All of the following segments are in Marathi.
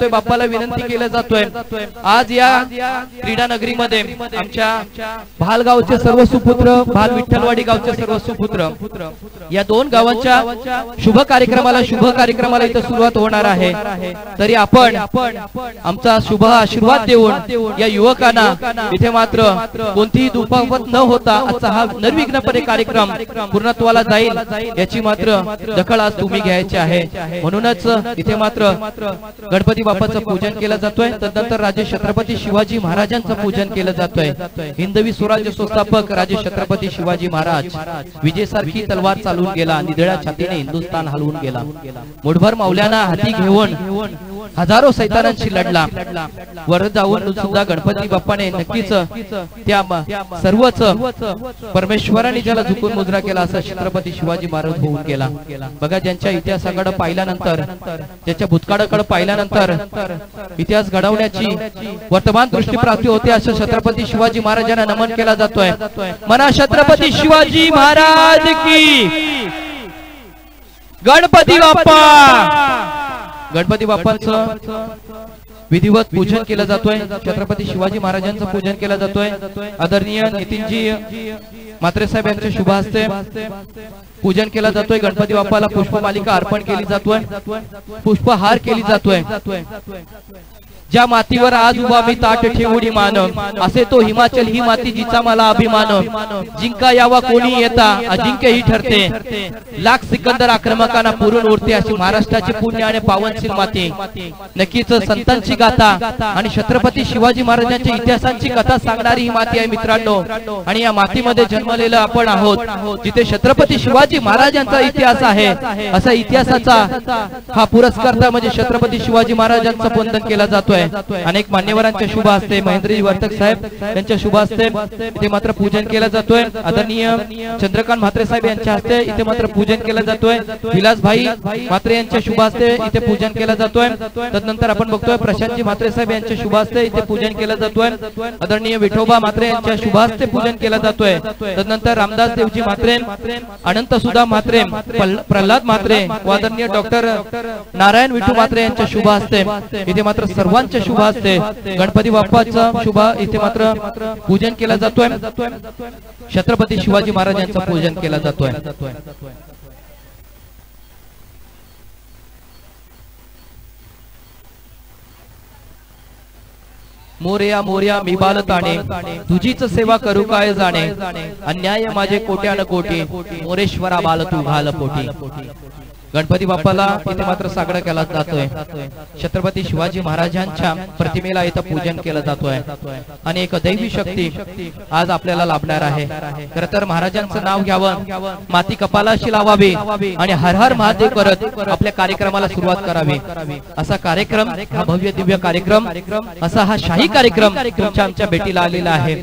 दत्तोय बाप्पाला विनंती केलं जातोय। आज या क्रीडा नगरीमध्ये आमच्या भालगावचे सर्व सुपुत्र, भाल विठ्ठलवाडी गावचे सर्व सुपुत्र या दोन गावांच्या शुभ कार्यक्रमाला इथे सुरुवात होणार आहे। तरी आपण आमचा शुभ आशीर्वाद देऊन या युवकांना इथे मात्र कोणतीही दुखापत न होता आजचा हा निर्विघ्नपणे कार्यक्रम पूर्णत्वाला जाईल याची मात्र दखल आज तुम्ही घ्यायची आहे। म्हणूनच इथे मात्र गणपती बाप्पाचं पूजन केलं जातोय। तदनंतर राजे छत्रपती शिवाजी महाराजांचं पूजन केलं जातोय। हिंदवी स्वराज्य संस्थापक राजे छत्रपती शिवाजी महाराज विजेसारखी तलवार चालवून गेला, निधड्या छातीने हिंदुस्थान हलवून गेला। मुठभर मावल्यांना हाती घेऊन हजारो सैतानांशी लढला। वर जाऊन सुद्धा गणपती बाप्पाने नक्कीच त्या सर्वच परमेश्वराने ज्याला झुकून मुजरा केला असा छत्रपती शिवाजी महाराज होऊन गेला। बघा, ज्यांच्या इतिहासाकडे पाहिल्यानंतर, ज्याच्या भूतकाळाकडे पाहिल्यानंतर इतिहास घडवण्याची वर्तमान दृष्टी प्राप्ती होते अशा छत्रपती शिवाजी महाराजांना नमन केला जातोय। म्हणा छत्रपती शिवाजी महाराज की, गणपती बाप्पा। गणपती बाप्पांचं विधिवत पूजन केलं जातोय। छत्रपती शिवाजी महाराजांचं पूजन केलं जातोय। आदरणीय नितीनजी म्हात्रे साहेब यांच्या शुभ हस्ते पूजन केलं जातोय। गणपती बाप्पाला पुष्पमालिका अर्पण केली जातोय, पुष्पहार केली जातोय। ज्या मातीवर आज उभा मी ताट ठेवून मान, असे तो हिमाचल ही माती जिचा मला अभिमान। जिंका यावा कोणी येता अजिंक्य ही ठरते, लाख सिकंदर आक्रमकांना पुरून उरते अशी महाराष्ट्राची पुण्य आणि पावनशील माती। नक्कीच संतांची गाथा आणि छत्रपती शिवाजी महाराजांच्या इतिहासाची कथा सांगणारी ही माती आहे मित्रांनो। आणि या मातीमध्ये जन्मलेलं आपण आहोत, जिथे छत्रपती शिवाजी महाराजांचा इतिहास आहे। असा इतिहासाचा हा पुरस्कार म्हणजे छत्रपती शिवाजी महाराजांचा वंदन केला जातोय। अनेक मान्यवरांच्या शुभ हस्ते, महेंद्रजी वर्तक साहेब यांच्या शुभ हस्ते इथे मात्र पूजन केलं जातोय। आदरणीय चंद्रकांत म्हात्रे साहेब यांच्या हस्ते इथे मात्र पूजन केलं जातोय। विलासभाई म्हात्रे यांच्या शुभ हस्ते इथे पूजन केलं जातोय। तदनंतर आपण बघतोय प्रशांतजी म्हात्रे साहेब यांच्या शुभ हस्ते इथे पूजन केलं जातोय। आदरणीय विठोबा म्हात्रे यांच्या शुभ हस्ते पूजन केलं जातोय। तदनंतर रामदास देवजी म्हात्रे, अनंत सुधा म्हात्रे, प्रल्हाद म्हात्रे, आदरणीय डॉक्टर नारायण विठू म्हात्रे यांच्या शुभ हस्ते इथे मात्र सर्वांच्या शुभ हस्ते गणपती बाप्पाचा शुभ इथे मात्र पूजन केलं जातोय। छत्रपती शिवाजी महाराजांचं पूजन केलं जातोय। मोरया मोरया मी बालताणे, तुझीच सेवा करू काय जाणे। अन्याय माझे कोट्यान कोटी, मोरेश्वरा बाल तू घाल पोटी। गणपती बाप्पाला इथे मात्र साकडं केला जातोय। छत्रपती शिवाजी महाराजांच्या प्रतिमेला इथं पूजन केलं जातोय। आणि एक दैवी शक्ती आज आपल्याला लाभणार आहे। खरं तर महाराजांचं नाव घ्यावं, माती कपालाशी लावावी आणि हर हर महादेव करत आपल्या कार्यक्रमाला सुरुवात करावी। असा कार्यक्रम, हा भव्य दिव्य कार्यक्रम, असा हा शाही कार्यक्रम तुमच्या आमच्या भेटीला आलेला आहे।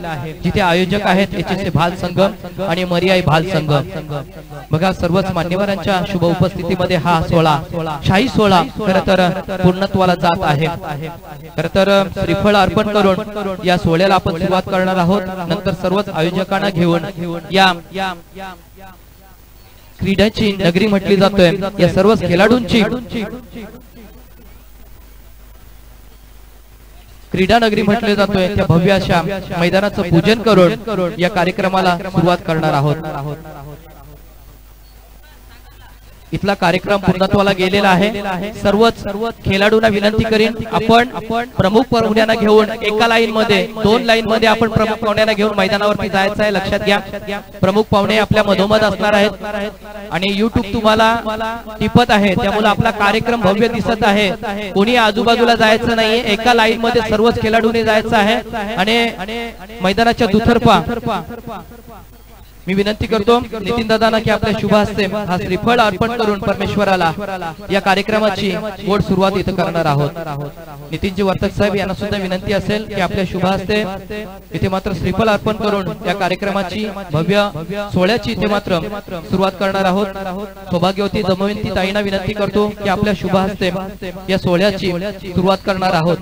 जिथे आयोजक आहेत एचएसए भाल संघ आणि मर्याई भाल संघ। बघा, सर्वच मान्यवरांच्या शुभ उपस्थिती मध्ये हा सोहळा, शाही सोहळा खरं तर पूर्णत्वाला जात आहे। खरं तर श्रीफळ अर्पण करून या सोहळ्याला आपण सुरुवात करणार आहोत। नंतर सर्वच आयोजकांना घेऊन या क्रीडाची नगरी म्हटली जातोय, या सर्वच खेळाडूंची क्रीडा नगरी म्हटले जातोय, त्या भव्य अशा मैदानाचं पूजन करून या कार्यक्रमाला सुरुवात करणार आहोत। इथला कार्यक्रम पूर्णत्वाला गेलेला आहे। सर्वच खेळाडूंना विनंती करीन, आपण प्रमुख पाहुण्यांना घेऊन एका लाईन मध्ये, दोन लाईन मध्ये आपण प्रमुख पाहुण्यांना घेऊन मैदानावरती जायचं आहे। लक्षात घ्या, प्रमुख पाहुणे आपल्या मधोमध असणार आहेत आणि युट्यूब तुम्हाला टिपत आहे, त्यामुळे आपला कार्यक्रम भव्य दिसत आहे। कोणी आजूबाजूला जायचं नाहीये, एका लाईन मध्ये सर्वच खेळाडूंनी जायचं आहे। आणि मैदानाच्या दुतर्फा मी विनंती करतो नितीन दादांना की आपल्या शुभ हस्ते हा श्रीफळ अर्पण करून परमेश्वराला या कार्यक्रमाची गोड सुरुवात इथे करणार आहोत। नितीनजी वर्तक साहेब यांना सुद्धा विनंती असेल की आपल्या शुभ हस्ते इथे मात्र श्रीफळ अर्पण करून या कार्यक्रमाची भव्य सोहळ्याची इथे मात्र सुरुवात करणार आहोत। सौभाग्यवती दमयंती ताईंना विनंती करतो की आपल्या शुभ हस्ते या सोहळ्याची सुरुवात करणार आहोत।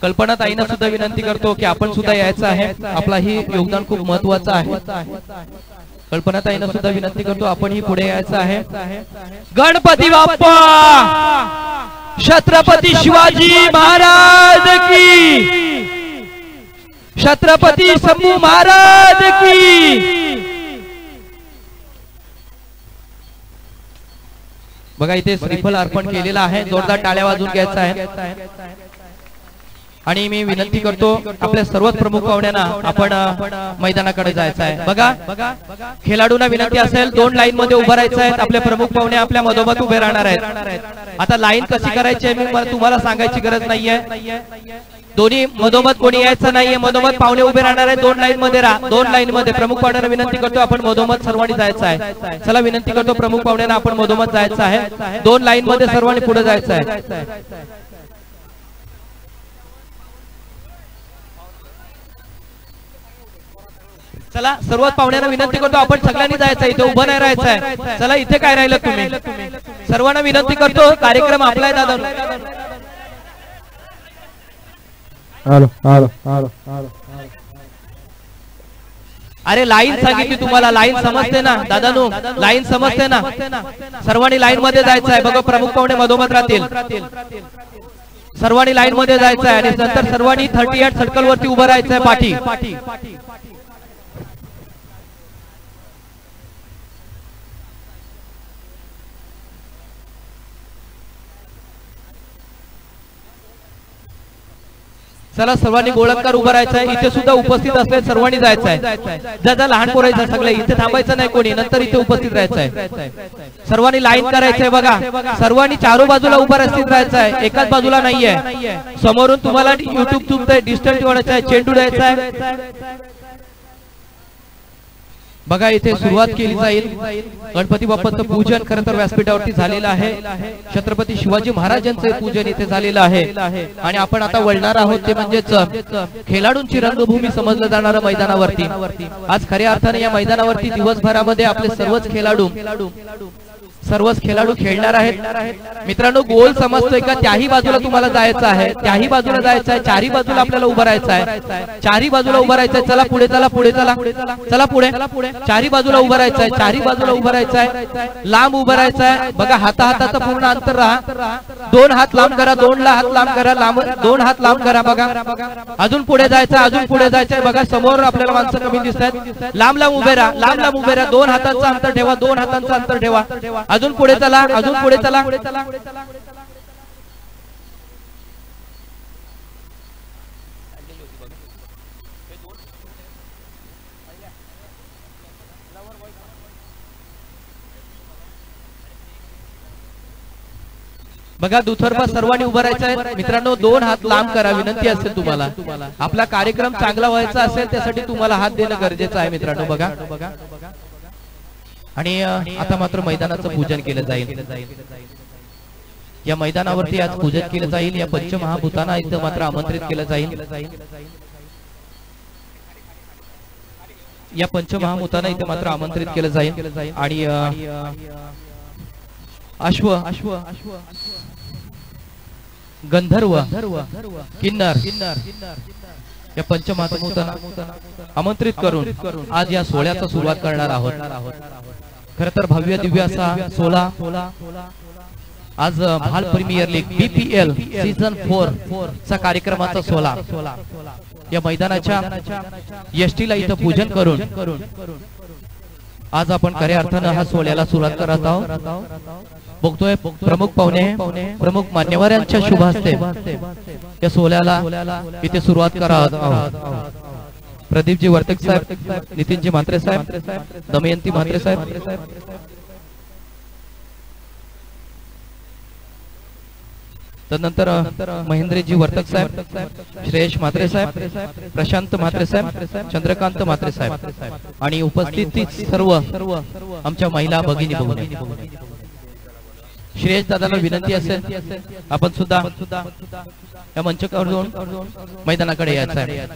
कल्पना ताईंना सुद्धा विनंती करतो की आपण सुद्धा यायचं आहे, आपलाही योगदान खूप महत्त्वाचं आहे। कल्पना ताईंना सुद्धा विनंती करतो आपण ही पुढे यायचं आहे। गणपती बाप्पा, छत्रपती शिवाजी महाराज की, छत्रपती शंभू महाराज की। बघा इथे श्रीफल अर्पण केलेलं आहे, जोरदार टाळ्या वाजवून घ्यायचा आहे। आणि मी विनंती करतो आपल्या सर्वच प्रमुख पाहुण्यांना आपण मैदानाकडे जायचं आहे। बघा खेळाडूंना विनंती असेल 2 लाईन मध्ये उभं राहायचं आहे। आपले प्रमुख पाहुणे आपल्या मधोमध उभे राहणार आहेत। आता लाईन कशी करायची आहे मी तुम्हाला सांगायची गरज नाहीये, दोन्ही मधोमध कोणी यायचं नाहीये, मधोमध पाहुणे उभे राहणार आहेत। 2 लाईन मध्ये राहा, 2 लाईन मध्ये प्रमुख पाहुण्यांना विनंती करतो आपण मधोमध सर्वांनी जायचं आहे। चला विनंती करतो प्रमुख पाहुण्यांना आपण मधोमध जायचं आहे, 2 लाईन मध्ये सर्वांनी पुढे जायचं आहे। चला सर्वात पाहुण्यांना विनंती करतो आपण सगळ्यांनी जायचं, इथे उभं नाही राहायचं आहे। चला इथे काय राहिलं तुम्ही, सर्वांना विनंती करतो कार्यक्रम आपला आहे दादा। हॅलो हॅलो हॅलो हॅलो, अरे लाईन सांगितली तुम्हाला, लाईन समजते ना दादानू, लाईन समजते ना, सर्वांनी लाईन मध्ये जायचं आहे। बघा प्रमुख पाहुणे मधोमध राहतील, सर्वांनी लाईन मध्ये जायचं आहे आणि नंतर सर्वांनी 38 सर्कल वरती उभं राहायचं आहे पाठी। चला सर्वांनी गोळंकार उभं राहायचं आहे, इथे सुद्धा उपस्थित असले सर्वांनी जायचं आहे। ज्या लहान पोरायचं सगळे इथे थांबायचं नाही कोणी, नंतर इथे उपस्थित राहायचं आहे। सर्वांनी लाईन करायचंय, बघा सर्वांनी चारो बाजूला उभं राहायचं आहे, एकाच बाजूला नाहीये। समोरून तुम्हाला युट्यूब तुमचं डिस्टन्स ठेवायचं आहे, चेंडू द्यायचा आहे। बघा इथे सुरुवात केली जाईल, गणपती बाप्पाचं पूजन खरं तर व्यासपीठावरती झालेलं आहे। छत्रपती शिवाजी महाराजांचं पूजन इथे झालेलं आहे आणि आपण आता वळणार आहोत ते म्हणजेच खेळाडूंची रंगभूमी समजलं जाणारं मैदानावरती। आज खऱ्या अर्थाने या मैदानावरती दिवसभरामध्ये आपले सर्वच खेळाडू खेळणार आहेत। मित्रांनो गोल समजतोय का, त्याही बाजूला तुम्हाला जायचं आहे, त्याही बाजूला जायचं आहे, चारही बाजूला आपल्याला उभं राहायचं आहे, चारही बाजूला उभं राहायचं आहे। चला पुढे चला पुढे चला चला पुढे, चारही बाजूला उभं राहायचं आहे, चारही बाजूला उभं राहायचं आहे, लांब उभं राहायचं आहे। बघा हाताचं पूर्ण अंतर राहा, 2 हात लांब करा, 2 हात लांब करा, 2 हात लांब करा। बघा अजून पुढे जायचं, अजून पुढे जायचंय। बघा समोर आपल्याला माणसं कमी दिसतात, लांब लांब उभे राहा, लांब लांब उभे राहा, 2 हातांचं अंतर ठेवा, 2 हातांचं अंतर ठेवा। अजून पुढे चला, अजून पुढे चला। बघा दुथर्फा सर्वांनी उभं राहायचं आहे। मित्रांनो 2 हात लांब करा, विनंती असेल तुम्हाला, आपला कार्यक्रम चांगला व्हायचा असेल त्यासाठी तुम्हाला हात देणं गरजेचं आहे मित्रांनो। बघा आणि आता मात्र मैदानाचं पूजन केलं जाईल, या मैदानावरती आज पूजन केलं जाईल, या पंचमहाभूतांना इथं मात्र आमंत्रित केलं जाईल, या पंचमहाभूतांना इथं मात्र आमंत्रित केलं जाईल। आणि अश्व गंधर्व किन्नर या पंचमहाभूतांना आमंत्रित करून आज या सोहळ्याचा सुरुवात करणार आहोत। खरं तर भव्य दिव्य असा सोहळा आज भाल प्रीमियर लीग BPL सीझन 4 चा कार्यक्रमाचा सोहळा या मैदानाच्या यष्टीला इथं पूजन करून आज आपण खऱ्या अर्थानं हा सोहळ्याला सुरुवात करत आहोत। बघतोय प्रमुख पाहुणे प्रमुख मान्यवरांच्या शुभ हस्ते या सोहळ्याला इथे सुरुवात करत आहोत। प्रदीपजी वर्तक साहेब, नितीनजी म्हात्रे साहेब, दमयंती म्हात्रे साहेब, तदनंतर महेंद्रजी वर्तक साहेब, श्रेयश म्हात्रे साहेब, प्रशांत म्हात्रे साहेब, चंद्रकांत म्हात्रे साहेब आणि उपस्थित सर्व आमच्या महिला भगिनी भगिनी। श्रेयश दादाला विनंती असेल आपण सुद्धा या मंचावर जाऊन मैदानाकडे यायचं आहे।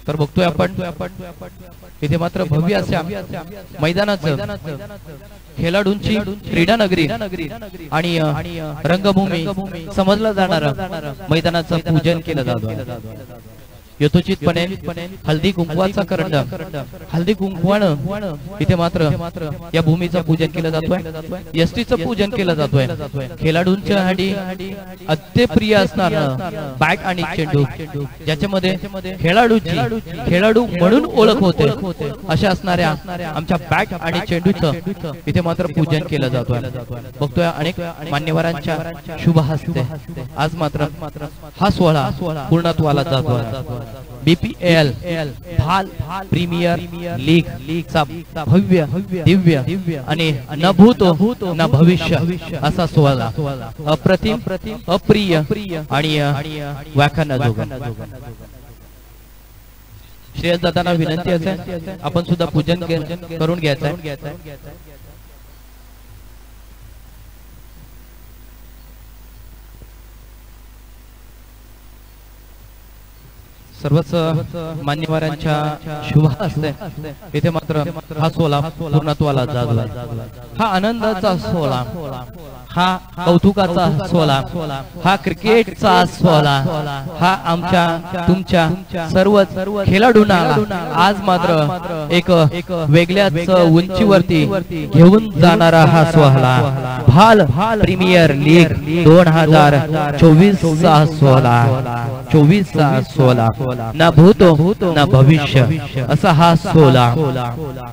तर बघतोय आपण इथे मात्र भव्य अशा मैदानाचं खेळाडूंची क्रीडा नगरी आणि रंगभूमी समजलं जाणार मैदानाचं पूजन केलं जातं। यथोचितपणे हल्दी कुंकवाचा करंड हल्दी कुंकवानं इथे मात्र या भूमीचं पूजन केलं जातोय। यष्टीचं पूजन केलं जातोय। खेळाडूंच्यासाठी अत्यप्रिय असणार बॅट आणि चेंडू ज्याच्यामध्ये खेळाडू म्हणून ओळख होते अशा असणाऱ्या आमच्या बॅट आणि चेंडूचं इथे मात्र पूजन केलं जातोय। बघतोय अनेक मान्यवरांच्या शुभ हस्ते आज मात्र हा सोहळा पूर्णत्वाला जातोय। बीपीएल भाल प्रीमियर लीग चा भव्य दिव्य आणि न भूतो न भविष्य असा सोहळा अप्रतिम अप्रिय आणि व्याख्यानाजोगा। श्रेयस दादांना विनंती असेल आपण सुद्धा पूजन करून घ्यायचं। सर्वच मान्यवरांच्या शुभ हस्ते इथे मात्र हा सोहळा पूर्णत्वाला जातोय। हा आनंदाचा सोहळा हा कौतुकाचा सोहळा हा क्रिकेटचा सोहळा हा आमच्या तुमच्या सर्व खेळाडूंना आज मात्र एक वेगळ्याच उंचीवरती घेऊन जाणारा हा सोहळा भाल प्रीमियर लीग 2024 चा सोहळा 24 चा सोहळा ना भूतो ना भविष्य असा हा सोहळा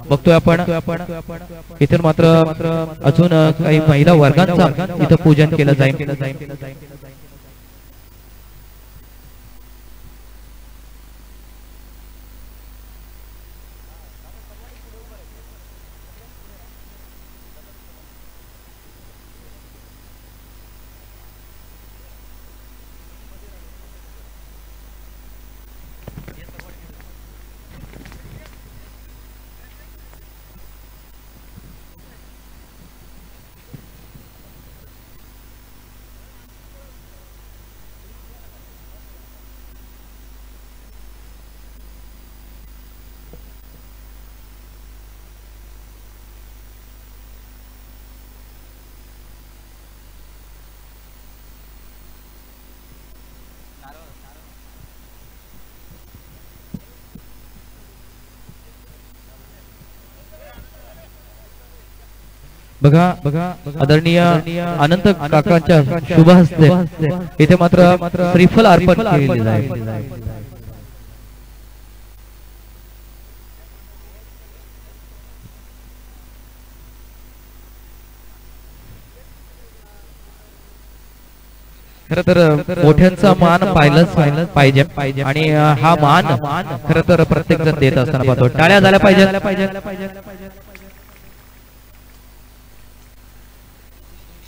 बघतोय आपण। इथून मात्र अजून काही महिला वर्गांचा इथं पूजन केलं जाईल। बघा आदरणीय अनंत काकांच्या शुभ हस्ते इथे मात्र श्रीफल अर्पण केले जाईल। खरं तर मोठ्यांचा मान पाहिलंच पाहिजे आणि हा मान खरं तर प्रत्येक जण देत असताना पाहतो। टाळ्या झाल्या पाहिजे।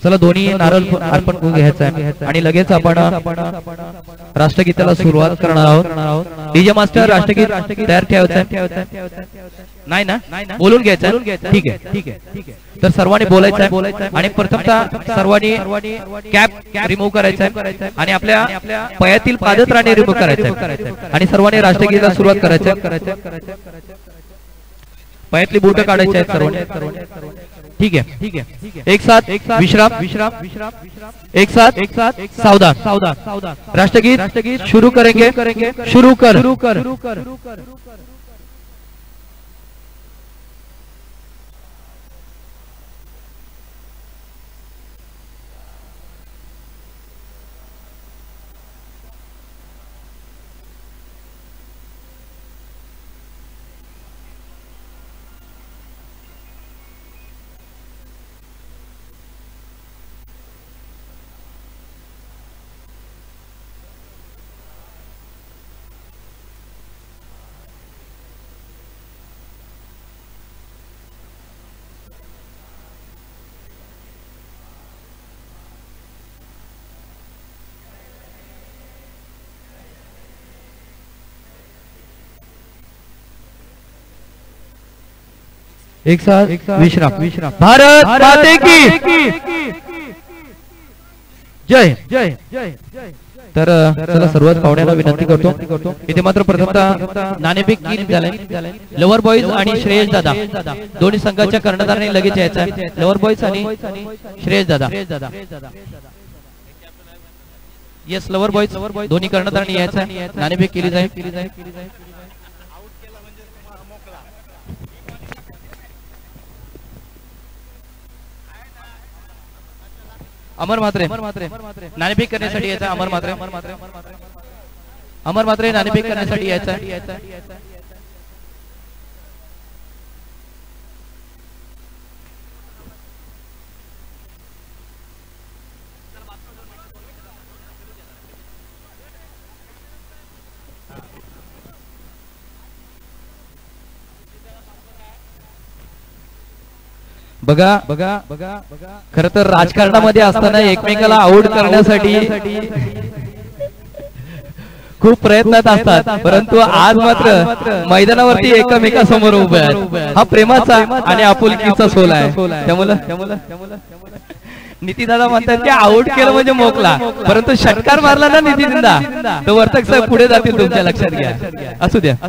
चला दोन्ही नारळ अर्पण करून घ्यायचं आणि लगेच आपण राष्ट्रगीताला सुरुवात करणार आहोत। डीजे मास्टर राष्ट्रगीत तयार ठेवायचं नाही ना बोलून घ्यायचं ठीक आहे। तर सर्वांनी बोलायचं आणि प्रथमतः सर्वांनी कॅप रिमूव्ह करायचा आणि आपल्या पायातील पादत्राणे रिमूव्ह करायचं आणि सर्वांनी राष्ट्रगीताला सुरुवात करायचं। पायातली बोटं काढायची आहेत सर्वांनी ठीक है। एक साथ विश्राम एक साथ सावधान राष्ट्रगीत शुरू करेंगे शुरू कर। एक साथ विश्राम भारत माता की जय। तर चला सर्वात पाहुण्याला विनंती करतो इथे मात्र प्रथमतः नाणेफेक किल झाले लवर बॉईज आणि श्रेयस दादा दोन्ही संघाच्या कर्णधाराने लगेच यायचा लवर बॉईज आणि श्रेयस दादा येस लवर बॉईज दोन्ही कर्णधाराने यायचा नाणेफेक केली जाईल अमर म्हात्रे नाणेफेक करण्यासाठी यायचा अमर म्हात्रे नाणेफेक करण्यासाठी यायचा बघा खर तर राजकारणामध्ये असताना एकमेकाला आउट करण्यासाठी खूप प्रयत्नात असतात परंतु आज मात्र मैदानावरती एकमेकासमोर उभे आहेत हा प्रेमाचा आणि आपुलकीचा सोल आहे त्यामुळे निती दादा म्हणतात की आउट केलं म्हणजे मोकला परंतु षटकार मारला ना निती दादा तो वर्तक साहेब पुढे जातील तुमच्या लक्षात घ्या असू द्या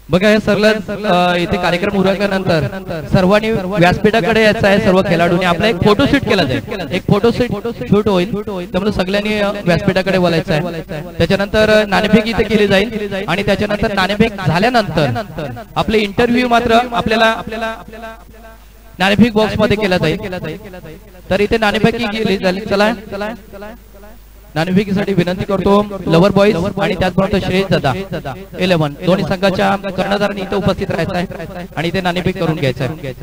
बघा हे सरळ इथे कार्यक्रम उरकल्यानंतर सर्वांनी व्यासपीठाकडे यायचं आहे सर्व खेळाडूंनी आपला एक फोटो शूट केला जाईल एक फोटो शूट होईल त्यामुळे सगळ्यांनी व्यासपीठाकडे बोलायचं आहे त्याच्यानंतर नाणेफेक इथे केली जाईल आणि त्याच्यानंतर नाणेफेक झाल्यानंतर आपले इंटरव्ह्यू मात्र आपल्याला नाणेफेक बॉक्स मध्ये केला जाईल तर इथे नाणेफेक केली जाईल चला नाणेफेकीसाठी विनंती करतो लवर बॉईज आणि त्याचबरोबर श्रेयस दादा 11 दोन्ही संघाच्या कर्णधारांनी इथे उपस्थित राहायचं आहे आणि इथे नाणेफेक करून घ्यायचं आहे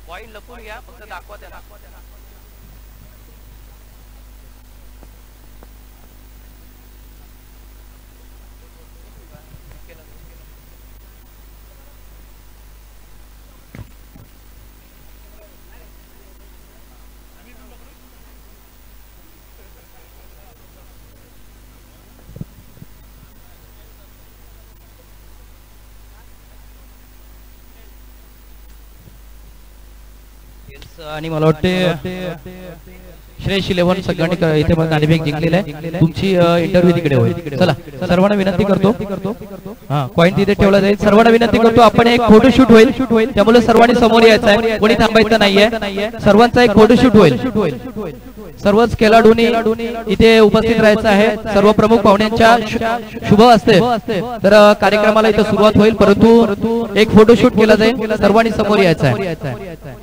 पॉइंट लपून घ्या फक्त दाखवा त्याला आणि मला वाटते श्रेयस 11 सगळ्यांनी इथे नाणेफेक जिंकलेला आहे तुमची इंटरव्ह्यू तिकडे होईल चला सर्वांना विनंती करतो हा कॉइन तिथे ठेवला जाईल सर्वांना विनंती करतो आपण एक फोटो शूट होईल त्यामुळे सर्वांनी समोर यायचं आहे कोणी थांबायचं नाहीये सर्वांचा एक फोटो शूट होईल सर्वच खेळाडूंनी इथे उपस्थित राहायचं आहे सर्व प्रमुख पाहुण्यांच्या शुभ असते तर कार्यक्रमाला इथे सुरुवात होईल परंतु एक फोटो शूट केला जाईल सर्वांनी समोर यायचं आहे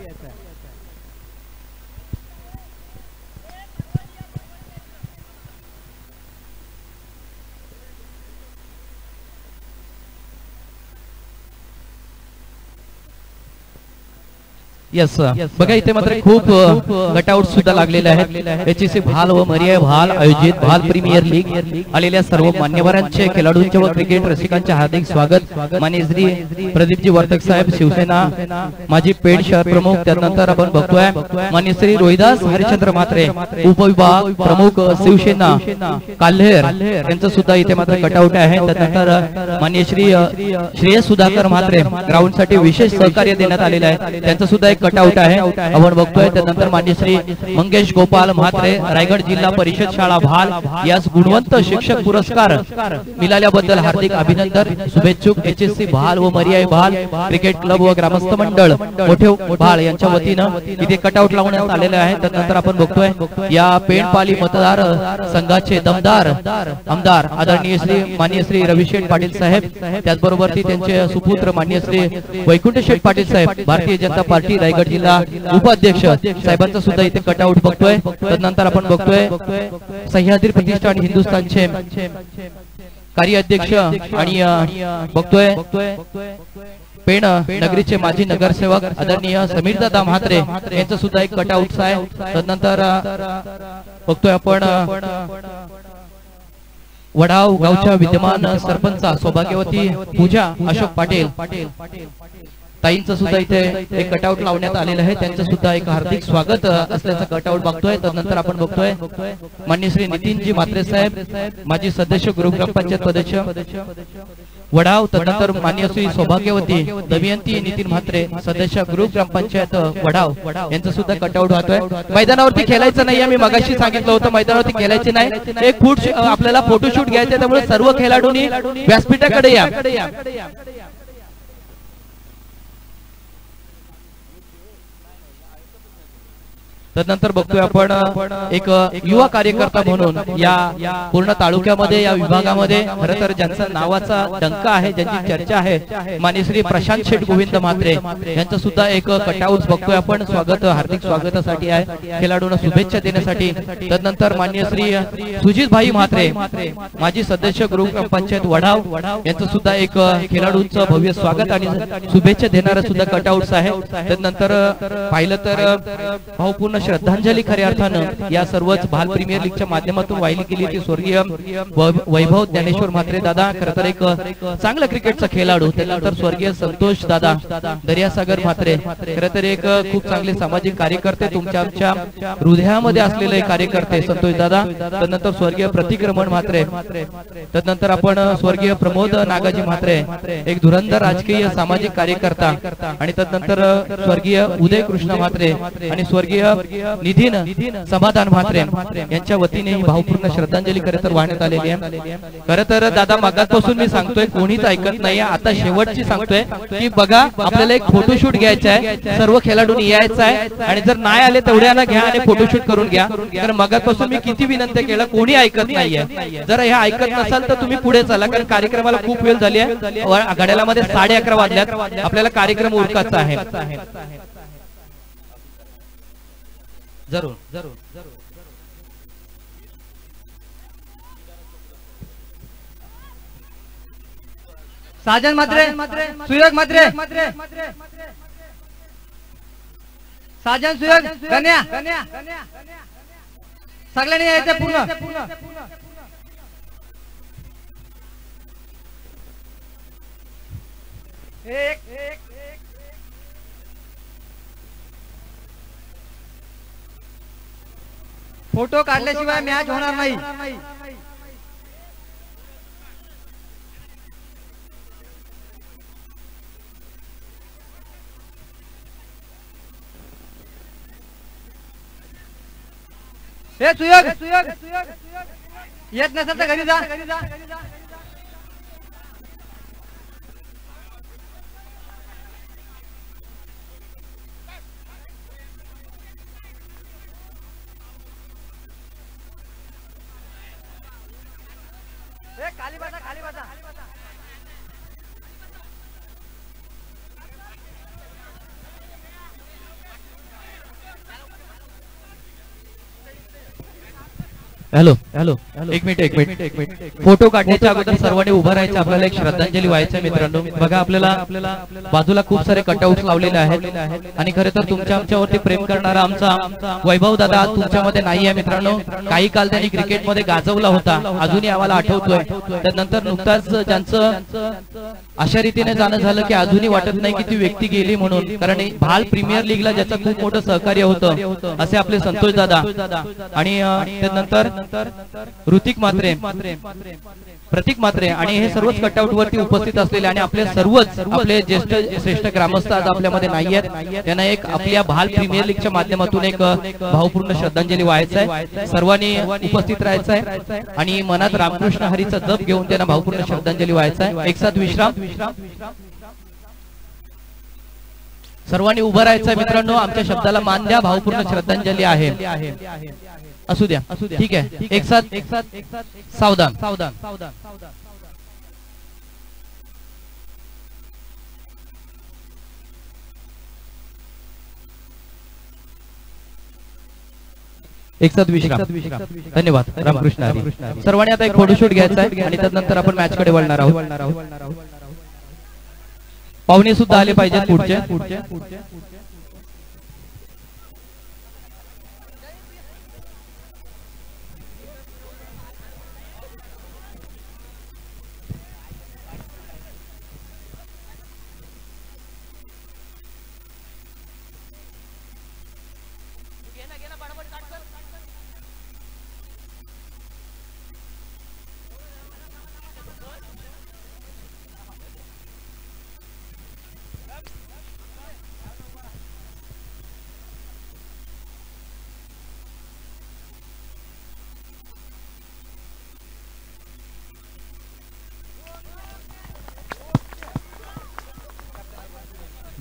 यस बघा इथे मात्र खूप गटआउट सुद्धा लागलेले आहेत एचसी भाल व मर्याय भाल आयोजित भाल प्रीमियर लीग आलेल्या सर्व मान्यवरांचे खेळाडूंचे व क्रिकेट रसिकांचे हार्दिक स्वागत माननीय श्री प्रदीपजी वर्तक साहेब शिवसेना माजी पेड शहर प्रमुख त्यानंतर आपण बघतोय माननीय श्री रोहिदास हरिश्चंद्र म्हात्रे उपविभाग प्रमुख शिवसेना काल्हेर यांचं सुद्धा इथे मात्र गटआउट आहे त्यानंतर माननीय श्री श्रेयस सुधाकर म्हात्रे ग्राउंड साठी विशेष सहकार्य देण्यात आलेलं आहे त्यांचं सुद्धा एक कटआउट आहे आपण बघतोय त्यानंतर माननीय श्री मंगेश गोपाल म्हात्रे रायगड जिल्हा परिषद शाळा भाल यास गुणवंत शिक्षक पुरस्कार मिळाल्याबद्दल हार्दिक अभिनंदन शुभेच्छुक एचएससी भाल व मर्याय भाल क्रिकेट क्लब व ग्रामस्थ मंडळ मोठे भाल यांच्या वतीनं इथे कटआउट लावण्यात आलेले आहे त्यानंतर आपण बघतोय या पेंडपाली मतदार संघाचे दमदार आमदार आदरणीय श्री माननीय श्री रविशेठ पाटील साहेब त्याचबरोबर त्यांचे सुपुत्र माननीय श्री वैकुंठ शेठ पाटील साहेब भारतीय जनता पार्टी रायगड जिल्हा उपाध्यक्ष साहेबांचा सुद्धा इथे कटआउट बघतोय त्यानंतर आपण बघतोय सह्याद्री प्रतिष्ठान हिंदुस्थानचे कार्याध्यक्ष आणि बघतोय पेण नगरीचे माजी नगरसेवक आदरणीय समीरदादा म्हात्रे यांचं सुद्धा एक कटआउट आहे त्यानंतर बघतोय आपण वडाव गावच्या विद्यमान सरपंच सौभाग्यवती पूजा अशोक पाटील ताईंचं सुद्धा इथे एक कटआउट लावण्यात आलेलं आहे, त्यांचं सुद्धा एक हार्दिक स्वागत असल्याचं कटआउट बघतोय. त्यानंतर आपण बघतोय माननीय श्री नितीनजी म्हात्रे साहेब, माजी सदस्य ग्रामपंचायत सदस्य वडाव. त्यानंतर माननीय श्री सौभाग्यवती दमयंती नितीन म्हात्रे, सदस्य ग्रामपंचायत वडाव, यांचं सुद्धा कटआउट होतोय. मैदानावरती खेळायचं नाही, मी मगाशी सांगितलं होतं मैदानावरती खेळायचे नाही, एक फूट आपल्याला फोटोशूट घ्यायचे, त्यामुळे सर्व खेळाडूंनी व्यासपीठाकडे या. त्यानंतर बघतोय आपण एक युवा कार्यकर्ता म्हणून या पूर्ण तालुक्यामध्ये या विभागामध्ये खरं तर ज्यांचा नावाचा डंका आहे, ज्यांची चर्चा आहे, माननीय श्री प्रशांत शेठ गोविंद म्हात्रे यांचं सुद्धा एक कटआउट बघतोय आपण. स्वागत, हार्दिक स्वागतासाठी आहे, खेळाडूंना शुभेच्छा देण्यासाठी. त्यानंतर माननीय श्री सुजित भाई म्हात्रे, माजी सदस्य ग्रामपंचायत वडाव, यांचं सुद्धा एक खेळाडूंचं भव्य स्वागत आणि शुभेच्छा देणारं सुद्धा कटआउट्स आहे. त्यानंतर पाहिलं तर भावपूर्ण श्रद्धांजली खऱ्या अर्थानं या सर्वच भाल प्रीमियर लीगच्या माध्यमातून वाहिली गेली ती स्वर्गीय वैभव ज्ञानेश्वर म्हात्रे दादा, खरं तर एक चांगला क्रिकेटचा खेळाडू. त्यानंतर स्वर्गीय संतोष दादा दर्यासागर म्हात्रे, खरं तर एक खूप चांगले सामाजिक कार्यकर्ते, तुमच्या आमच्या हृदयामध्ये असलेले कार्यकर्ते संतोष दादा. त्यानंतर स्वर्गीय प्रतीक रमण म्हात्रे, त्यानंतर आपण स्वर्गीय प्रमोद नागाजी म्हात्रे, एक धुरंधर राजकीय सामाजिक कार्यकर्ता, आणि त्यानंतर स्वर्गीय उदय कृष्ण म्हात्रे आणि स्वर्गीय निधीन समाधान म्हात्रे यांच्या वतीने ही भावपूर्ण श्रद्धांजली खरं तर वाहण्यात आलेली आहे. खरं तर दादा मागासपासून मी सांगतोय, कोणीच ऐकत नाही, आता शेवटची सांगतोय की बघा आपल्याला एक फोटोशूट घ्यायचा आहे, सर्व खेळाडूंनी यायचं आहे, आणि जर नाही आले तेवढ्याना घ्या आणि फोटोशूट करून घ्या. कारण मागासपासून मी किती विनंती केलं, कोणी ऐकत नाहीये. जर हे ऐकत नसाल तर तुम्ही पुढे चला, कारण कार्यक्रमाला खूप वेळ झाली आहे, घड्याळामध्ये 11:30 वाजल्यात, आपल्याला कार्यक्रम उरकायचा आहे. जरूर जरूर जरूर. साजन म्हात्रे, सुयोग म्हात्रे, साजन सुयोग गण्या, सगळ्यांनी यायचं पूर्ण. एक फोटो काढल्याशिवाय मॅच होणार नाही. हे सुयोग येत नसेल तर घरी जा. खाली बसा, खाली बसा. हॅलो हॅलो, एक मिनिट. फोटो काढण्याच्या अगोदर सर्वांनी उभं राहायचं, आपल्याला एक श्रद्धांजली व्हायचं मित्रांनो. बघा आपल्याला बाजूला खूप सारे कटआउट लावलेले आहेत, आणि खरं तर तुमच्या आमच्यावरती प्रेम करणारा आमचा वैभव दादा आज तुमच्यामध्ये नाही आहे मित्रांनो. काही काल त्यांनी क्रिकेटमध्ये गाजवला होता, अजूनही आम्हाला आठवतोय. त्यानंतर नुकताच ज्यांचं अशा रीतीने जाणं झालं की अजूनही वाटत नाही की ती व्यक्ती गेली म्हणून, कारण भाल प्रीमियर लीगला ज्याचं खूप मोठं सहकार्य होतं असे आपले संतोष दादा, आणि त्यानंतर ऋतिक म्हात्रे, प्रतीक म्हात्रे, आणि हे सर्वच कटआउट वरती उपस्थित असलेले आणि आपले सर्वच आपले ज्येष्ठ श्रेष्ठ ग्रामस्थ आज आपल्यामध्ये नाही आहेत. त्यांना एक आपल्या भाल प्रीमियर लीगच्या माध्यमातून एक भावपूर्ण श्रद्धांजली व्हायचं आहे. सर्वांनी उपस्थित राहायचं आहे आणि मनात रामकृष्ण हरीचा जप घेऊन त्यांना भावपूर्ण श्रद्धांजली व्हायचं आहे. एक साथ विश्राम. सर्वांनी उभं राहायचं मित्रांनो, आमच्या शब्दाला मान द्या, भावपूर्ण श्रद्धांजली आहे. असू द्या, ठीक आहे. एक साथ सावधान. एक साथ विश्राम. धन्यवाद. रामकृष्ण हरी. सर्वांनी आता एक फोटोशूट घ्यायचा आहे आणि त्यानंतर आपण मॅच कडे वळणार आहोत. पाहुणे सुद्धा आले पाहिजेत पुढचे.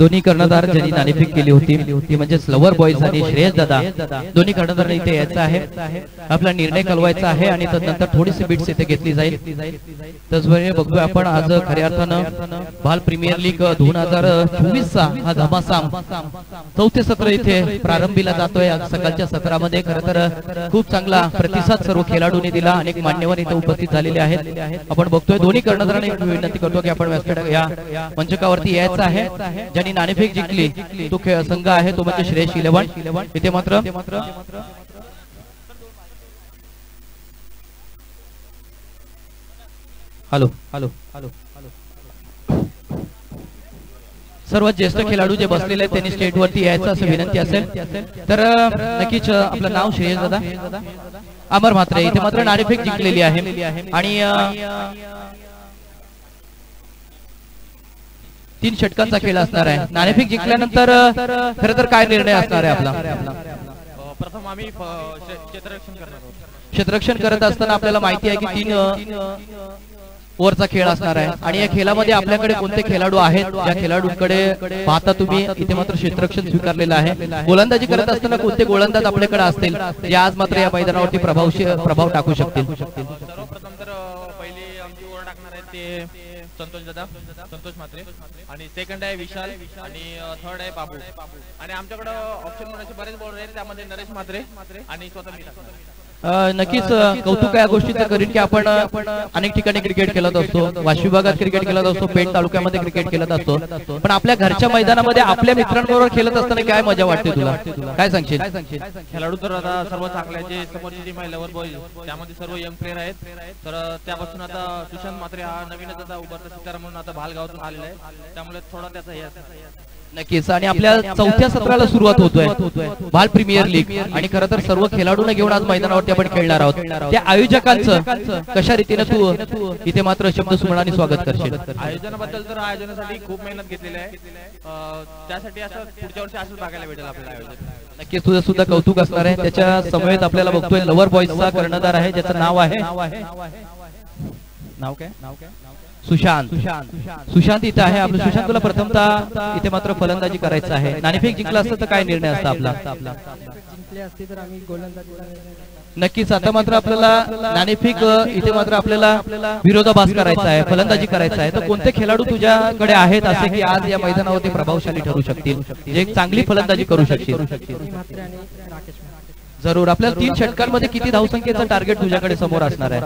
दोन्ही कर्णधार ज्यांनी नाणेफेक केली होती ती म्हणजे लवर बॉईज आणि श्रेयस दादा, दोन्ही कर्णधारांनी इथे यायचं आहे, आपला निर्णय कळवायचा आहे आणि तदनंतर थोडीशी बिट्स इथे घेतली जाईल. त्याचबरोबर बघतोय आपण आज खऱ्या अर्थानं भाल प्रीमियर लीग 2024 चा हा धमासाम चौथे सत्र इथे प्रारंभीला जातोय. सकाळच्या सत्रामध्ये खरं तर खूप चांगला प्रतिसाद सर्व खेळाडूंनी दिला, अनेक मान्यवर इथे उपस्थित झालेले आहेत. आपण बघतोय दोन्ही कर्णधारांनी विनंती करतो की आपण व्यासपीठ या मंचकावरती यायचं आहे. ज्यांनी नाणेफेक जिंकली तो संघ आहे तो म्हणजे श्रेयस 11. इथे मात्र हॅलो हॅलो हॅलो सर्वात ज्येष्ठ खेळाडू जे बसलेले आहेत त्यांनी स्टेट वरती यायचं असं विनंती असेल तर नक्कीच आपलं नाव श्रेयस दादा अमर म्हात्रे इथे मात्र नाणेफेक जिंकलेली आहे आणि 3 षटकांचा खेळ असणार आहे. नाणेफेक जिंकल्यानंतर खरं तर काय निर्णय असणार आहे आपला? प्रथम आम्ही क्षेत्ररक्षण करणार आहोत. क्षेत्ररक्षण करत असताना आपल्याला माहिती आहे की 3 ओव्हरचा खेळ असणार आहे आणि या खेळामध्ये आपल्याकडे कोणते खेळाडू आहेत ज्या खेळाडूंकडे पाहता तुम्ही इथे मात्र क्षेत्ररक्षण स्वीकारलेलं आहे. गोलंदाजी करत असताना कोणते गोलंदाज आपल्याकडे असतील जे आज मात्र या मैदानावरती प्रभाव टाकू शकतील? सर्वप्रथम तर पहिली आमची ओव्हर टाकणार आहे ते संतोष दादा, संतोष म्हात्रे, आणि सेकंड आहे विशाल आणि थर्ड आहे बाबू. आणि आमच्याकडे ऑप्शन मध्ये बरेच बॉलर आहेत, त्यामध्ये नरेश म्हात्रे आणि स्वतः मी टाकणार. नक्कीच कौतुक या गोष्टीचं करीन की आपण अनेक ठिकाणी क्रिकेट खेळत असतो, वाशी विभागात क्रिकेट खेळत असतो, पेठ तालुक्यामध्ये क्रिकेट खेळत असतो, पण आपल्या घरच्या मैदानामध्ये आपल्या मित्रांबरोबर खेळत असताना काय मजा वाटते तुला? काय सांगशील? खेळाडू तर आता सर्व चांगले आहेत, जे समोरची टीम आहे लवर बॉयज त्यामध्ये सर्व यंग प्लेअर आहेत. तर त्यापासून आता सुशांत म्हात्रे हा नवीनच आता उभरता सितारा म्हणून आता भालगावातून आलेला आहे, त्यामुळे थोडा त्याचा हे नक्कीच. आणि आपल्या चौथ्या सत्राला सुरुवात होतोय भाल प्रीमियर लीग आणि खरं तर सर्व खेळाडूंना घेऊन आज मैदानावरती आपण खेळणार आहोत. त्या आयोजकांचं कशा रीतीने तू इथे मात्र शब्द सुमनाने स्वागत करशील? आयोजनाबद्दल तर आयोजनासाठी खूप मेहनत घेतलेली आहे, त्यासाठी असं पुढच्या वर्षी असंच बघायला भेटेल आपल्याला आयोजन. नक्कीच तुझं सुद्धा कौतुक असणार आहे. त्याच्या समवेत आपल्याला बघतोय लवर बॉईजचा कर्णधार आहे ज्याचं नाव आहे सुशांत. सुशांत इथे आहे आपलं. सुशांत तुला प्रथमतः इथे मात्र फलंदाजी करायचं आहे. नाणेफेक जिंकला असतं तर काय निर्णय असता आपला? नक्कीच. आता मात्र आपल्याला नाणेफेक इथे मात्र आपल्याला विरोधाभास करायचा आहे, फलंदाजी करायचा आहे. तर कोणते खेळाडू तुझ्याकडे आहेत असे की आज या मैदानावरती प्रभावशाली ठरू शकतील, जे एक चांगली फलंदाजी करू शकतील? जरूर. आपल्याला 3 षटकांमध्ये किती धावसंख्येचं टार्गेट तुझ्याकडे समोर असणार आहे?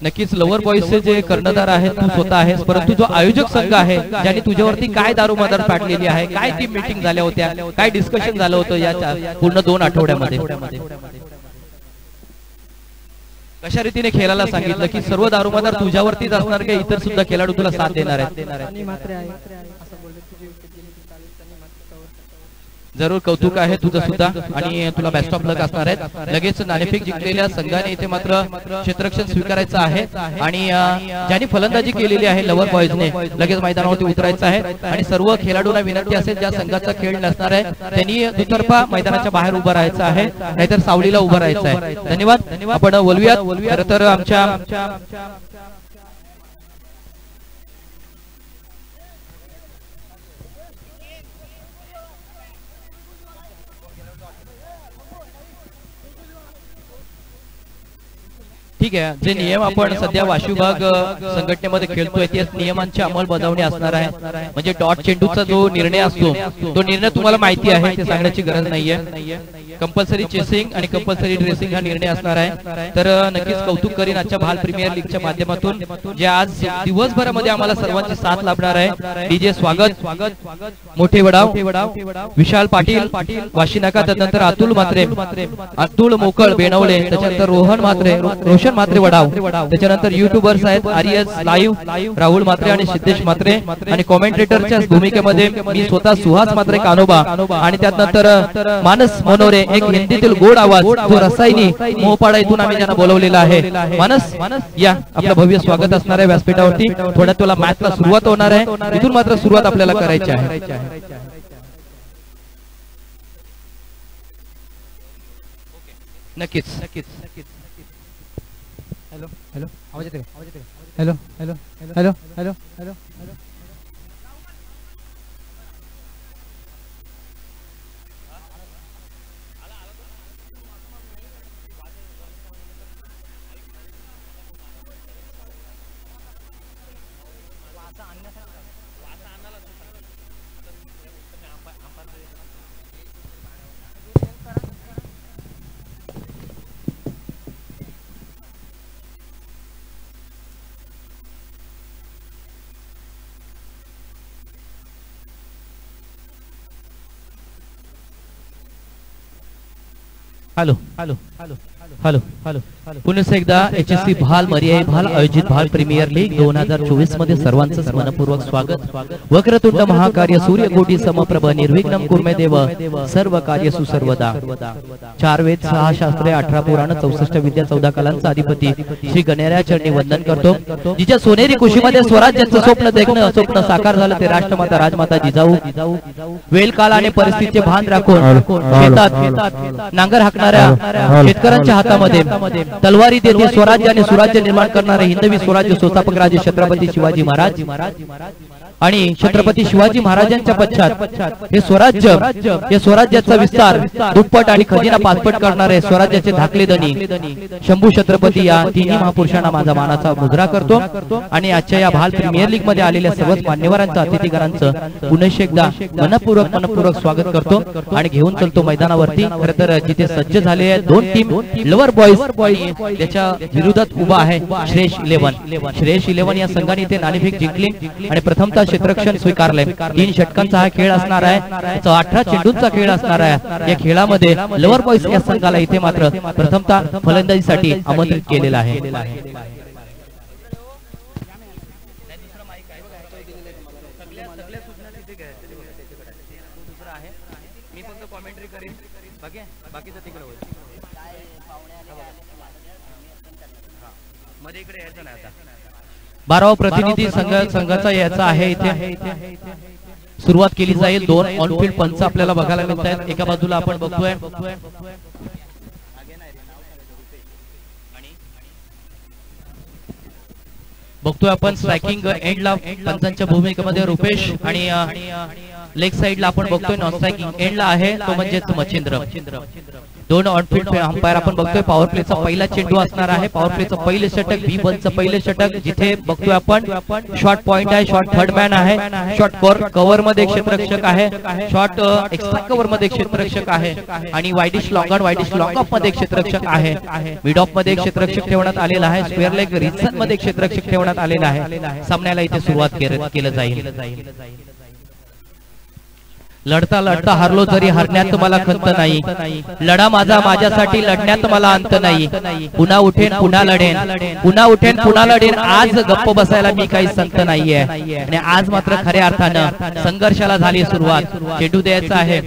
नक्कीच. लवर बॉईजचे जे कर्णधार आहेत तू स्वतः आहेस, परंतु जो आयोजक संघ आहे ज्यांनी तुझ्यावरती काय दारोमदार पाडलेली आहे, काय टीम मीटिंग झाल्या होत्या, काय डिस्कशन झालं होतं या पूर्ण 2 आठवड्यामध्ये? कशा रीतीने खेळायला सांगितलं की सर्व दारोमदार तुझ्यावरतीच असणार की इतर सुद्धा खेळाडू तुला साथ देणार आहेत? जरूर कौतुक आहे तुझं सुद्धा आणि तुला बेस्ट ऑफ लक असणार आहे. लगेच नाणेफेक जिंकलेल्या संघाने इथे मात्र क्षेत्ररक्षण स्वीकारायचं आहे आणि ज्यांनी फलंदाजी केलेली आहे लवर बॉईजने लगेच मैदानावरती उतरायचं आहे. आणि सर्व खेळाडूंना विनंती असेल ज्या संघाचा खेळ नसणार आहे त्यांनी दुतर्फा मैदानाच्या बाहेर उभं राहायचं आहे, नाहीतर सावलीला उभं राहायचं आहे. धन्यवाद. आपण बोलूयात. खरं तर आमच्या ठीक आहे, जे नियम आपण सध्या वाशी विभाग संघटनेमध्ये खेळतोय त्याच नियमांची अंमलबजावणी असणार आहे. म्हणजे डॉट चेंडूचा जो निर्णय असतो तो निर्णय तुम्हाला माहिती आहे, ते सांगण्याची गरज नाहीये. कंपल्सरी चेसिंग आणि कंपल्सरी ड्रेसिंग हा निर्णय असणार आहे. तर नक्कीच कौतुक करीन आजच्या भाल प्रीमियर लीगच्या माध्यमातून जे आज दिवसभरामध्ये आम्हाला सर्वांची साथ लाभणार आहे. डीजे स्वागत, मोठे वडाव, विशाल पाटील वाशी नाका, त्यानंतर अतुल म्हात्रे, अतुल मोकळ बेनवले, त्याच्यानंतर रोहन म्हात्रे, रोशन म्हात्रे वडाव, त्याच्यानंतर युट्यूबर्स आहेत आर्यस लाईव्ह, राहुल म्हात्रे आणि सिद्धेश म्हात्रे, आणि कॉमेंटेटरच्या भूमिकेमध्ये मी स्वतः सुहास म्हात्रे कानोबा, आणि त्यानंतर मानस मनोरे, एक हिंदीतील गोड आवाज जो रसायनी मोहपाडा इथून आम्ही ज्यांना बोलवलेला आहे. मानस या, आपलं भव्य स्वागत असणार आहे व्यासपीठावरती. थोड्यात तुला मॅचला सुरुवात होणार आहे, इथून मात्र सुरुवात आपल्याला करायची आहे. नक्कीच. हॅलो हॅलो आवाज येते का? Hello hello hello hello hello hello hello hello hello पुन्हा एकदा HSC भाल मर्याई भाल आयोजित भाल प्रीमियर लीग 2024 मध्ये सर्वांचं मनपूर्वक स्वागत। वक्रतुंड महाकार्य सूर्यकोटी समप्रभ निर्विघ्नं कुर्मे देव सर्व कार्य सुसर्वदा। 4 वेद 6 शास्त्रे 18 पुराण 64 विद्या 14 कलांचा अधिपती श्री गणेशा चरणी वंदन करतो। जिच्या सोनेरी कुशीमध्ये स्वराज्याचं स्वप्न देखणं स्वप्न साकार झालं ते राष्ट्रमाता राजमाता जिजाऊ वेळ काळ आणि परिस्थितीचे भान राखून शेतात नांगर हाकणाऱ्या शेतकऱ्यांच्या हातामध्ये तलवारी देते स्वराज्य आणि सुराज्य निर्माण करणारे हिंदवी स्वराज्य संस्थापक राजे छत्रपती शिवाजी महाराज आणि छत्रपती शिवाजी महाराजांच्या पश्चात हे स्वराज्य या स्वराज्याचा विस्तार दुप्पट आणि खजिना पाचपट करणारे स्वराज्याचे धाकले धनी शंभू छत्रपती या तिन्ही महापुरुषांना माझा मानाचा मुजरा करतो आणि आजच्या या भाल प्रीमियर लीग मध्ये आलेल्या सर्व मान्यवरांचं अतिथीगणांचं पुन्हा एकदा मनपूर्वक स्वागत करतो आणि घेऊन चलतो मैदानावरती। खरं तर जिथे सज्ज झाले आहेत 2 टीम लवर बॉयज त्याच्या विरोधात उभा आहे श्रेष्ठ 11 या संघाने इथे नाणेफेक जिंकली आणि प्रथमतः क्षेत्ररक्षण स्वीकारले। 3 षटकांचा हा खेळ असणार आहे, 18 चेंडूंचा खेळ असणार आहे। या खेळामध्ये लवर बॉयज या संघाला इथे मात्र प्रथमतः फलंदाजीसाठी आमंत्रित केलेलं आहे। बारावा प्रतिनिधी संघाचा याचा आहे इथे सुरुवात केली जाईल। 2 ऑनफील्ड पंच आपल्याला बघायला मिळत आहेत। एका बाजूला आपण बघतोय आपण स्ट्रायकिंग एंडला पंचांच्या भूमिकेमध्ये रुपेश आणि लेग साइडला आपण बघतोय नॉन स्ट्रायकिंग एंडला आहे तो म्हणजेच मच्छिंद्र। 2 ऑनफील्ड अंपायर आपण बघतोय। पॉवर प्लेचा पहिला चेंडू असणार आहे। पॉवर प्लेचं पहिले षटक B1चं पहिले षटक जिथे बघतोय आपण शॉर्ट पॉइंट आहे, शॉर्ट थर्ड मॅन आहे, शॉर्ट कव्हर मध्ये एक क्षेत्ररक्षक आहे, शॉर्ट एक्स्ट्रा कव्हर मध्ये एक क्षेत्ररक्षक आहे आणि वाईडिश लॉंग ऑफ मध्ये एक क्षेत्ररक्षक आहे। मिड ऑफ मध्ये एक क्षेत्ररक्षक ठेवण्यात आलेला आहे। स्क्वेअर लेग रिजन मध्ये एक क्षेत्ररक्षक ठेवण्यात आलेला आहे। सामन्याला इथे सुरुवात केलं जाईल। लढता लढता हारलो तरी हरण्यात मला खंत नाही, लढा माझा माझ्यासाठी लढण्यात मला अंत नाही। पुन्हा उठेन पुन्हा लढेन, पुन्हा उठेन पुन्हा लढेन। आज गप्प बसायला मी काही संत नाहीये आणि आज मात्र खऱ्या अर्थानं संघर्षाला झाली सुरुवात। चेंडू द्यायचा आहे,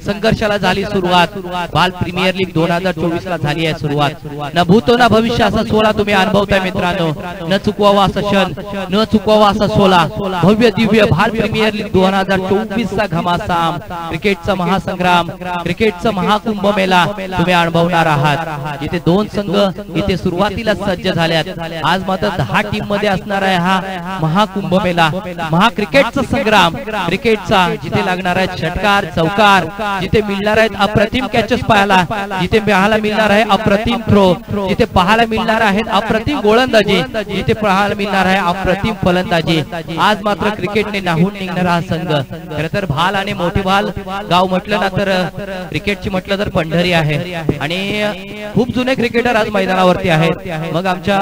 संघर्षाला झाली सुरुवात। बाल प्रीमियर लीग 2024 ला झाली आहे सुरुवात। न भूतो ना भविष्य असा सोला तुम्ही अनुभवताय मित्रांनो। न चुकवावा असा क्षण, न चुकवावा असा सोला। भव्य दिव्य बाल प्रीमियर लीग 2024 चा घमासा क्रिकेटचा महासंग्राम, क्रिकेटचा महाकुंभ मेला तुम्ही अनुभवणार आहात। जिथे 2 संघ इथे सुरुवातीला सज्ज झाल्यात। आज मात्र 10 टीम मध्ये असणार आहे हा महाकुंभ मेला, महाक्रिकेटचा संग्राम। क्रिकेटचा जिथे लागणार आहे षटकार चौकार, जिथे मिळणार आहेत अप्रतिम कॅचेस पाहायला, जिथे पाहायला मिळणार आहे अप्रतिम थ्रो, जिथे पाहायला मिळणार आहेत अप्रतिम गोलंदाजी, जिथे पाहायला मिळणार आहे अप्रतिम फलंदाजी। आज मात्र क्रिकेटने नाहून निघणारा हा संघ। खरं तर भाल आणि मोठी भाल गाव म्हटलं ना तर क्रिकेटची म्हटलं तर पंढरी आहे आणि खूप जुने क्रिकेटर आज मैदानावरती आहेत। मग आमच्या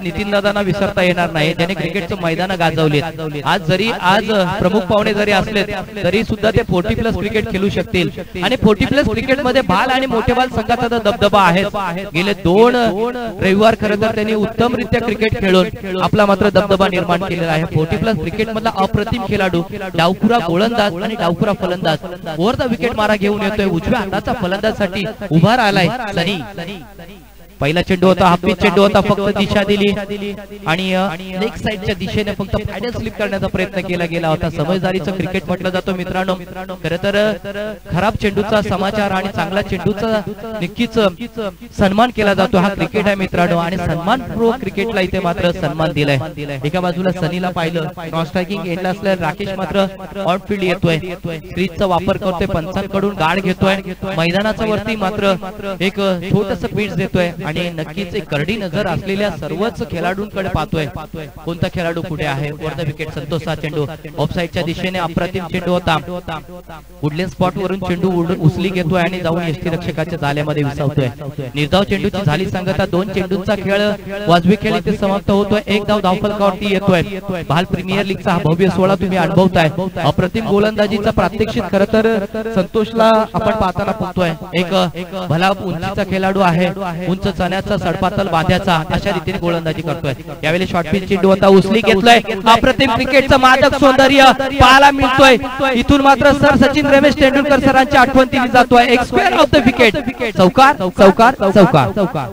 नितीन दादांना विसरता येणार नाही, त्याने क्रिकेटचं मैदान गाजवलेत। आज प्रमुख पाहुणे जरी असले तरी सुद्धा ते 40+ क्रिकेट खेळू शकतील आणि 40+ क्रिकेट मध्ये भाल आणि मोठे भाल संघाचा दबदबा आहे। गेले 2 रविवार खरं तर त्यांनी उत्तमरित्या क्रिकेट खेळून आपला मात्र दबदबा निर्माण केलेला आहे। 40+ क्रिकेट मधला अप्रतिम खेळाडू, डावखुरा गोलंदाज आणि डावखुरा फलंदाज ओव्हर द विकेट मारा घेऊन येतोय। उजव्या हाताचा फलंदाजसाठी उभा राहिलाय सनी। पहिला चेंडू होता, हाफ पिच चेंडू होता, फक्त दिशा दिली आणि लेग साइडच्या दिशेने फक्त फायनल स्लिप करण्याचा प्रयत्न केला गेला होता। समजदारीचं क्रिकेट म्हटलं जातो मित्रांनो। खरं तर खराब चेंडूचा समाचार आणि चांगला चेंडूचा नक्कीच सन्मान केला जातो। हा क्रिकेट आहे मित्रांनो आणि सन्मानपूर्वक क्रिकेटला इथे मात्र सन्मान दिलाय। एका बाजूला सनीला पाहिलं, नॉन स्ट्रायकिंग एंडला असलेला राकेश मात्र ऑनफील्ड येतोय, क्रीजचा वापर करतोय, पंचांकडून गार्ड घेतोय। मैदानाच्या वरती मात्र एक छोटस पिच देतोय आणि नक्कीच एक करडी नजर असलेल्या सर्वच खेळाडूंकडे पाहतोय कोणता खेळाडू कुठे आहे. वर द विकेट संतोषचा चेंडू ऑफसाईडच्या दिशेने अप्रतिम चेंडू होता. वुडलँड स्पॉट वरून चेंडू उचली घेतोय आणि जाऊन यष्टीरक्षकाच्या जाळ्यामध्ये विसावतोय. निर्धाव चेंडूची झाली सांगता. 2 चेंडूंचा खेळ वाजवी खेळ इथे समाप्त होतोय. 1 धाव धावफलकावरती येतोय. भाल प्रीमियर लीगचा हा भव्य सोहळा तुम्ही अनुभवताय. अप्रतिम गोलंदाजीचा प्रात्यक्षिक खरं तर संतोषला आपण पाहताना पाहतोय. एक भला उंचीचा खेळाडू आहे. उंच चण्याचा सडपातल बांध्याचा अशा रीतीने गोलंदाजी करतोय. यावेळी शॉर्ट पिच चेंडू होता उचली घेतलाय. अप्रतिम क्रिकेटचं मादक सौंदर्य पाहायला मिळतोय. इथून मात्र सर सचिन रमेश तेंडुलकर सरांची आठवण दिली जातोय. एक स्क्वेअर ऑफ द विकेट. चौकार चौकार चौकार चौकार.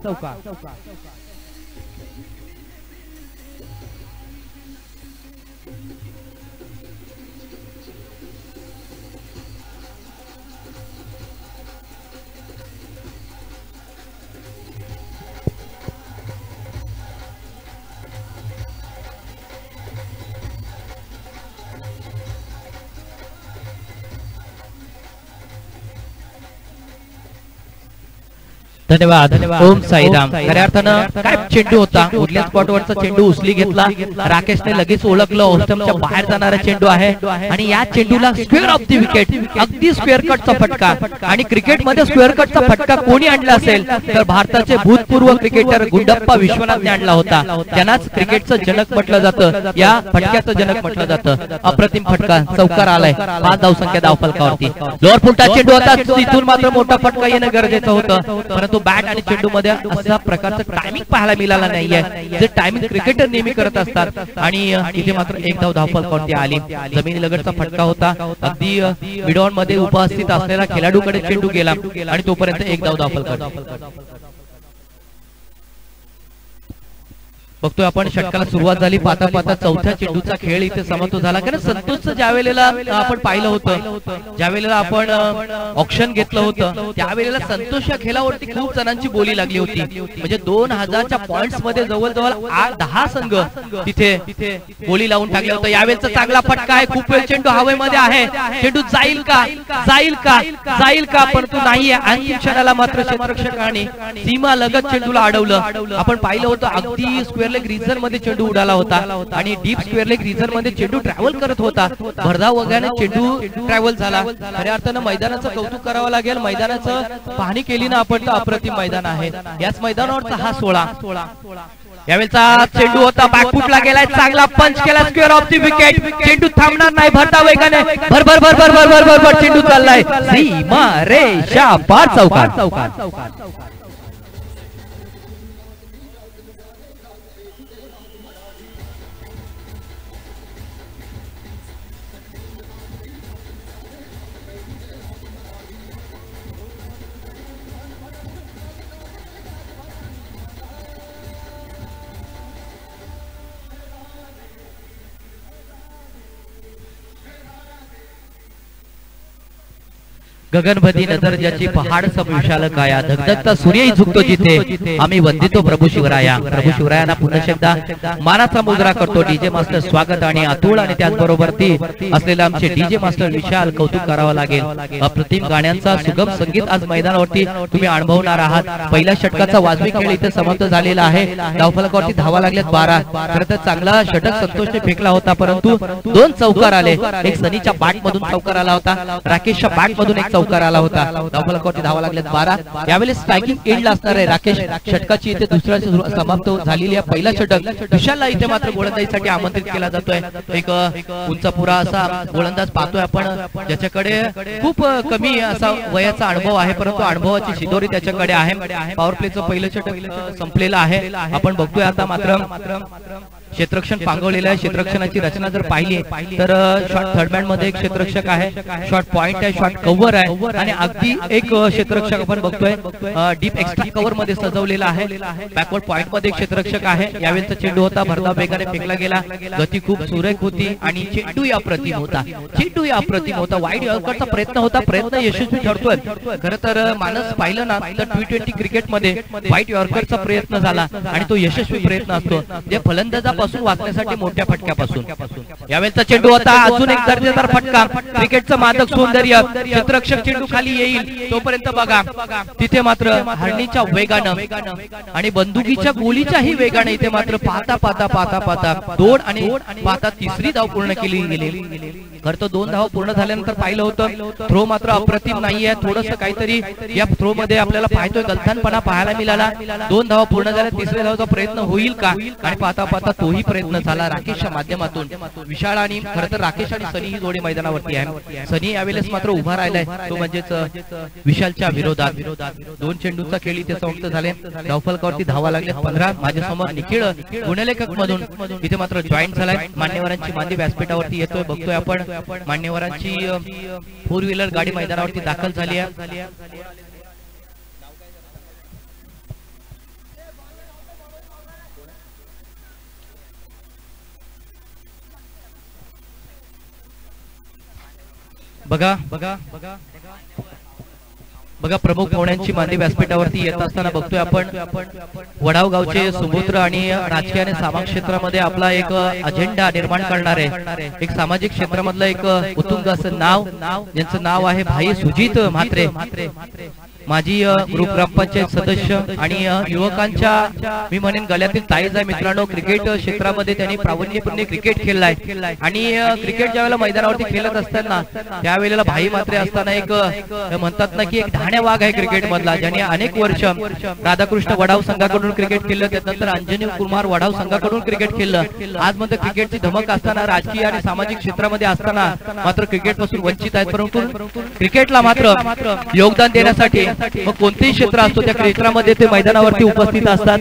धन्यवाद. ओम साईराम. खऱ्या अर्थानं काय चेंडू होता. वुडलँड स्पॉट वरचा चेंडू उचली घेतला. राकेशने लगेच ओळखलं ऑस्टमच्या बाहेर जाणारा चेंडू आहे आणि या चेंडूला स्क्वेअर ऑफ द विकेट. अगदी स्क्वेअर कटचा फटका. आणि क्रिकेटमध्ये स्क्वेअर कटचा फटका कोणी आणला असेल तर भारताचे भूतपूर्व क्रिकेटर गुंडप्पा विश्वनाथने आणला होता. त्यांनाच क्रिकेटचं जनक म्हटलं जातं. या फटक्याचं जनक म्हटलं जातं. अप्रतिम फटका. चौकार आलाय. 5 धावसंख्या धावफलकावरती. लोअर फुलटा चेंडू होता. तिथून मात्र मोठा फटका येणं गरजेचं होतं. परंतु बॅट आणि चेंडू मध्ये असा प्रकारचं टायमिंग पाहायला मिळाला नाहीये जे टायमिंग क्रिकेटर नेहमी करत असतात. आणि इथे मात्र 1 धाव धावफलकावरती आली. जमिनीलगतचा फटका होता. अगदी मिडऑन मध्ये उपस्थित असलेला खेळाडूकडे चेंडू गेला आणि तोपर्यंत 1 धाव धावफलकावरती. बघतोय आपण षटकाला सुरुवात झाली. पाहता पाहता चौथ्या चेंडूचा खेळ इथे समाप्त झाला. कारण संतोषचं ज्या वेळेला आपण पाहिलं होतं, ज्या वेळेला आपण ऑक्शन घेतलं होतं त्यावेळेला संतोष या खेळावरती खूप जणांची बोली लागली होती. म्हणजे 2000च्या पॉइंट्स मध्ये जवळजवळ 8-10 संघ तिथे बोली लावून टाकले होते. यावेळेचा चांगला फटका आहे. खूप वेळ चेंडू हवेमध्ये आहे. चेंडू जाईल का जाईल का जाईल का परंतु नाही. अंतिम क्षणाला मात्र क्षेत्ररक्षकाने सीमा लगत चेंडूला अडवलं. आपण पाहिलं होतं अगदी स्क्वेअर लेग रिजन मध्ये चेंडू उडाला होता आणि डीप स्क्वेअर लेग रिजन मध्ये चेंडू ट्रॅव्हल करत होता. भरधाव वगैरे चेंडू ट्रॅव्हल झाला. खऱ्या अर्थानं मैदानाचं कौतुक करावं लागेल. मैदानाचं पाहणी केली ना आपण तर अप्रतिम मैदान आहे. याच मैदानावरचा हा सोहळा. यावेळेचा चेंडू होता. बॅकफुटला गेलाय. चांगला पंच केला. Square of the wicket. चेंडू थांबणार नाही. भरधाव वेगाने भर भर भर भर भर भर भर भर चेंडू चाललाय. सीमा रेषा पार. चौकार. गगनभदी नजर ज्याची पहाड सब विशाल काया. धगधगता सूर्यही झुकतो जिथे आम्ही वंदितो प्रभू शिवराया. प्रभू शिवरायांना पुन्हा एकदा मानाचा मुजरा करतो. डीजे मास्टर स्वागत आणि अतुल आणि त्याचबरोबर ती असलेला आमचे डीजे मास्टर विशाल कौतुक करावं लागेल. अप्रतिम गाण्यांचा सुगम संगीत आज मैदानावरती तुम्ही अनुभवणार आहात. पहिल्या षटकाचा वाजवी खेळ इथे समाप्त झालेला आहे. धावफलकावरती धावा लागल्यात 12. खरं तर चांगला षटक संतोषने फेकला होता परंतु 2 चौकार आले. एक सनीच्या बॅट मधून चौकार आला होता. राकेशच्या बॅट मधून एक चौकार आला होता. धावफलकावरती धावा लागल्यात 12. यावेळी स्ट्रायकिंग एंडला असणार आहे राकेश. षटकाची इथे दुसऱ्या समाप्त झालेली आहे. पहिला षटक विशालला इथे मात्र गोलंदाजीसाठी आमंत्रित केला जातोय. एक उंचपुरा असा गोलंदाज पाहतोय आपण ज्याच्याकडे खूप कमी असा वयाचा अनुभव आहे परंतु अनुभवाची शिदोरी त्याच्याकडे आहे. पॉवर प्लेचं पहिलं षटक संपलेलं आहे. आपण बघतोय आता मात्र क्षेत्ररक्षण पांगवलेलं आहे. क्षेत्ररक्षणाची रचना जर पाहिली तर शॉर्ट थर्ड मॅन मध्ये एक क्षेत्ररक्षक आहे. शॉर्ट पॉइंट आहे. शॉर्ट कव्हर आहे आणि अगदी एक क्षेत्ररक्षक आपण बघतोय डीप एक्स्ट्रा कव्हर मध्ये सजवलेला आहे. बॅकवर्ड पॉइंट मध्ये एक क्षेत्ररक्षक आहे. यावेळेचा चेंडू होता. भरधाव वेगाने फेकला गेला. गती खूप सुरेख होती आणि चेंडू अप्रतिम होता. चेंडू अप्रतिम होता. वाईड यॉर्करचा प्रयत्न होता. प्रयत्न यशस्वी ठरतोय. खरं तर मानस पाहिलं ना तर T20 क्रिकेट मध्ये वाईड यॉर्करचा प्रयत्न झाला आणि तो यशस्वी प्रयत्न असतो. जे फलंदाजा पासून वाचण्यासाठी मोठ्या फटक्यापासून. यावेळेचा चेंडू होता अजून एक दर्जेदार फटका. क्रिकेटचं मादक सौंदर्य. क्षेत्ररक्षक चेंडू खाली येईल तोपर्यंत बघा तिथे मात्र हरणीच्या वेगानं आणि बंदुकीच्या गोलीच्याही वेगाने इथे मात्र पाहता पाहता पाहता पाहता 2 आणि पाहता तिसरी धाव पूर्ण केली गेली. खरं तर 2 धाव पूर्ण झाल्यानंतर पाहिलं होतं थ्रो मात्र अप्रतिम नाहीये. थोडंसं काहीतरी या थ्रो मध्ये आपल्याला पाहतोय गलथानपणा पाहायला मिळाला. 2 धावा पूर्ण झाल्या. तिसऱ्या धावाचा प्रयत्न होईल का आणि पाहता पाहता तोही प्रयत्न झाला राकेशच्या माध्यमातून. विशाल आणि खरं तर राकेश आणि सनी ही जोडी मैदानावरती आहे. सनी यावेळेस मात्र उभा राहिलाय तो म्हणजेच विशालच्या विरोधात. 2 चेंडूचा खेळ इथे समाप्त झाले. धावफलकावरती धावा लागल्या 15. माझ्यासमोर निखिळ गुणलेखक मधून इथे मात्र जॉईंट झालाय. मान्यवरांची मांदी व्यासपीठावरती येतोय. बघतोय आपण मान्यवरांची 4 व्हीलर गाडी मैदानावरती दाखल झाली आहे. बघा बघा बघा बघा प्रमुख पाहुण्यांची मांदी व्यासपीठावरती येत असताना बघतोय आपण वडाव गावचे सुपुत्र आणि राजकीय आणि सामाजिक क्षेत्रामध्ये आपला एक अजेंडा निर्माण करणारे एक सामाजिक क्षेत्रामधलं एक उत्तुंग असं नाव ज्यांचं नाव आहे भाई सुजित म्हात्रे. माजी ग्रुप ग्रामपंचायत सदस्य आणि युवकांच्या मी म्हणेन गळ्यातील ताईज आहे. मित्रांनो क्रिकेट क्षेत्रामध्ये त्यांनी प्रावीण्यपूर्ण क्रिकेट खेळलाय आणि क्रिकेट ज्यावेळेला मैदानावरती खेळत असताना त्यावेळेला भाई मात्रे असताना एक म्हणतात ना की एक ढाण्या वाघ आहे क्रिकेट मधला ज्यांनी अनेक वर्ष राधाकृष्ण वडाव संघाकडून क्रिकेट खेळलं. त्यानंतर अंजनी कुमार वडाव संघाकडून क्रिकेट खेळलं. आज मात्र क्रिकेटची धमक असताना राजकीय आणि सामाजिक क्षेत्रामध्ये असताना मात्र क्रिकेट पासून वंचित आहेत. परंतु क्रिकेटला मात्र योगदान देण्यासाठी मग कोणतेही क्षेत्र असतो त्या क्षेत्रामध्ये ते मैदानावरती उपस्थित असतात.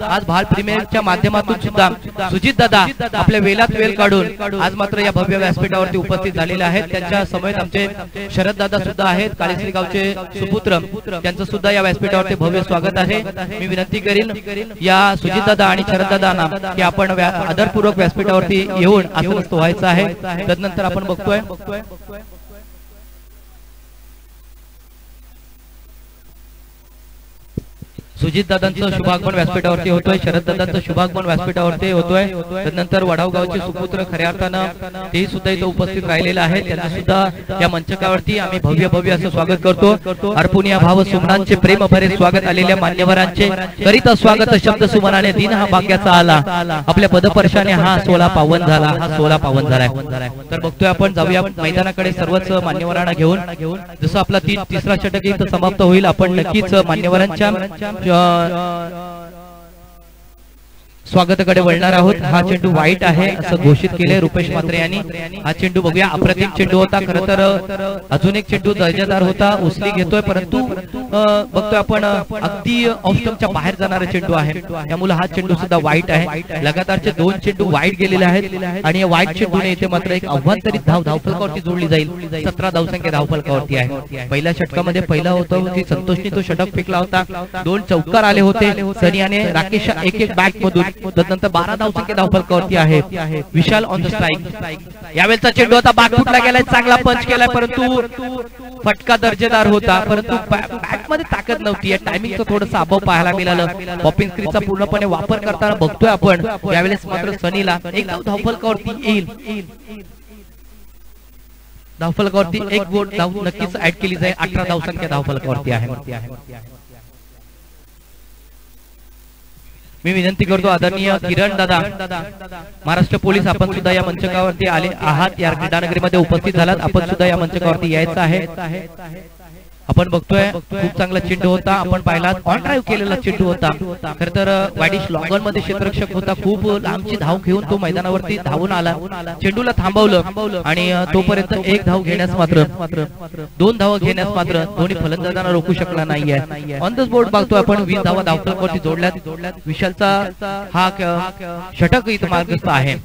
आज भाल प्रीमियरच्या माध्यमातून सुद्धा सुजित दादा आपल्या वेलात वेल काढून आज मात्र या भव्य व्यासपीठावरती उपस्थित झालेले आहेत. त्यांच्या समवेत आमचे शरद दादा सुद्धा आहेत. काळेश्री गावचे सुपुत्र त्यांचं सुद्धा या व्यासपीठावरती भव्य स्वागत आहे. मी विनंती करीन या सुजित दादा आणि शरद दादांना की आपण आदरपूर्वक व्यासपीठावरती येऊन आसनस्थ व्हायचं आहे. तदनंतर आपण बघतोय सुजित दादांचं शुभागमन व्यासपीठावरती होतोय. शरद दादांचं शुभागमन व्यासपीठावरती होतोय. त्यानंतर वडाव गावचे सुपुत्र खऱ्या अर्थानं तेही सुद्धा इथे उपस्थित राहिलेले आहेत. त्यांना सुद्धा या मंचकावरती आम्ही भव्य भव्य असं स्वागत करतो. अर्पुन या भाव सुमनांचे प्रेम भरे स्वागत आलेल्या मान्यवरांचे करीत स्वागत शब्द सुमनाने दिन हा भाग्याचा आला. आपल्या पदपर्शाने हा 16 पावन झाला. हा 16 पावन झालाय. तर बघतोय आपण जाऊया मैदानाकडे सर्वच मान्यवरांना घेऊन. जसं आपला तिसरा षटक इथं समाप्त होईल आपण नक्कीच मान्यवरांच्या स्वागताकडे वळणार आहोत. हा चेंडू वाईट आहे असं घोषित केले रुपेश म्हात्रे यांनी. हा चेंडू बघूया अप्रतिम चेंडू होता. खरं तर अजून एक चेंडू दर्जेदार होता. उचली घेतोय परंतु बघतोय आपण अगदी ऑफस्टंपच्या बाहेर जाणारा चेंडू आहे. त्यामुळे हा चेंडू सुद्धा वाईट आहे. लगातारचे 2 चेंडू वाईट गेलेले आहेत आणि या वाईट चेंडूने इथे मात्र एक अव्वांतरित धावफलकावरती जोडली जाईल. 17 धावसंख्या धावफलकावरती आहे. पहिल्या षटकामध्ये पहिला होता की संतोषने तो षटक फेकला होता. 2 चौकार आले होते. सनी आणि राकेश एक बॅट मधून. तदनंतर 12 धावसंख्या धावफलकावरती आहे. विशाल ऑन द स्ट्राइक. यावेळेचा चेंडू होता बॅट फुटला गेलाय. चांगला पंच केलाय परंतु फटका दर्जेदार होता. परंतु बॅट मध्ये ताकद नव्हती. या टायमिंगचं थोडंसं अभाव पाहायला मिळालं. पॉपिंग स्क्रीनचा पूर्णपणे वापर करताना बघतोय आपण. यावेळेस मात्र सनीला एक धावफलकावरती येईल. धावफलकावरती एक गोल धाव नक्कीच ऍड केली जाईल. 18 धावसंख्या धावफलकावरती आहे. मी विनंती करतो आदरणीय किरण दादा महाराष्ट्र पोलीस आपण सुद्धा या मंचकावरती आले आहात. या क्रीडानगरीमध्ये उपस्थित झालात. आपण सुद्धा या मंचकावरती यायचं आहे. आपण बघतोय खूप चांगला चेंडू होता. आपण पाहिलात ऑन ड्राईव्ह केलेला चेंडू होता. खर तर वाडीश लॉंगन मध्ये क्षेत्ररक्षक होता. खूप लांबची धाव घेऊन तो मैदानावरती धावून आला. चेंडूला थांबवलं आणि तोपर्यंत एक धाव घेण्यास मात्र 2 धावा घेण्यास मात्र दोन्ही फलंदाजांना रोखू शकला नाहीये. ऑन द बोर्ड बघतोय आपण 20 धावा धावफलकावरती जोडल्यात. विशालचा हा षटक इथं मार्गस्थ आहे.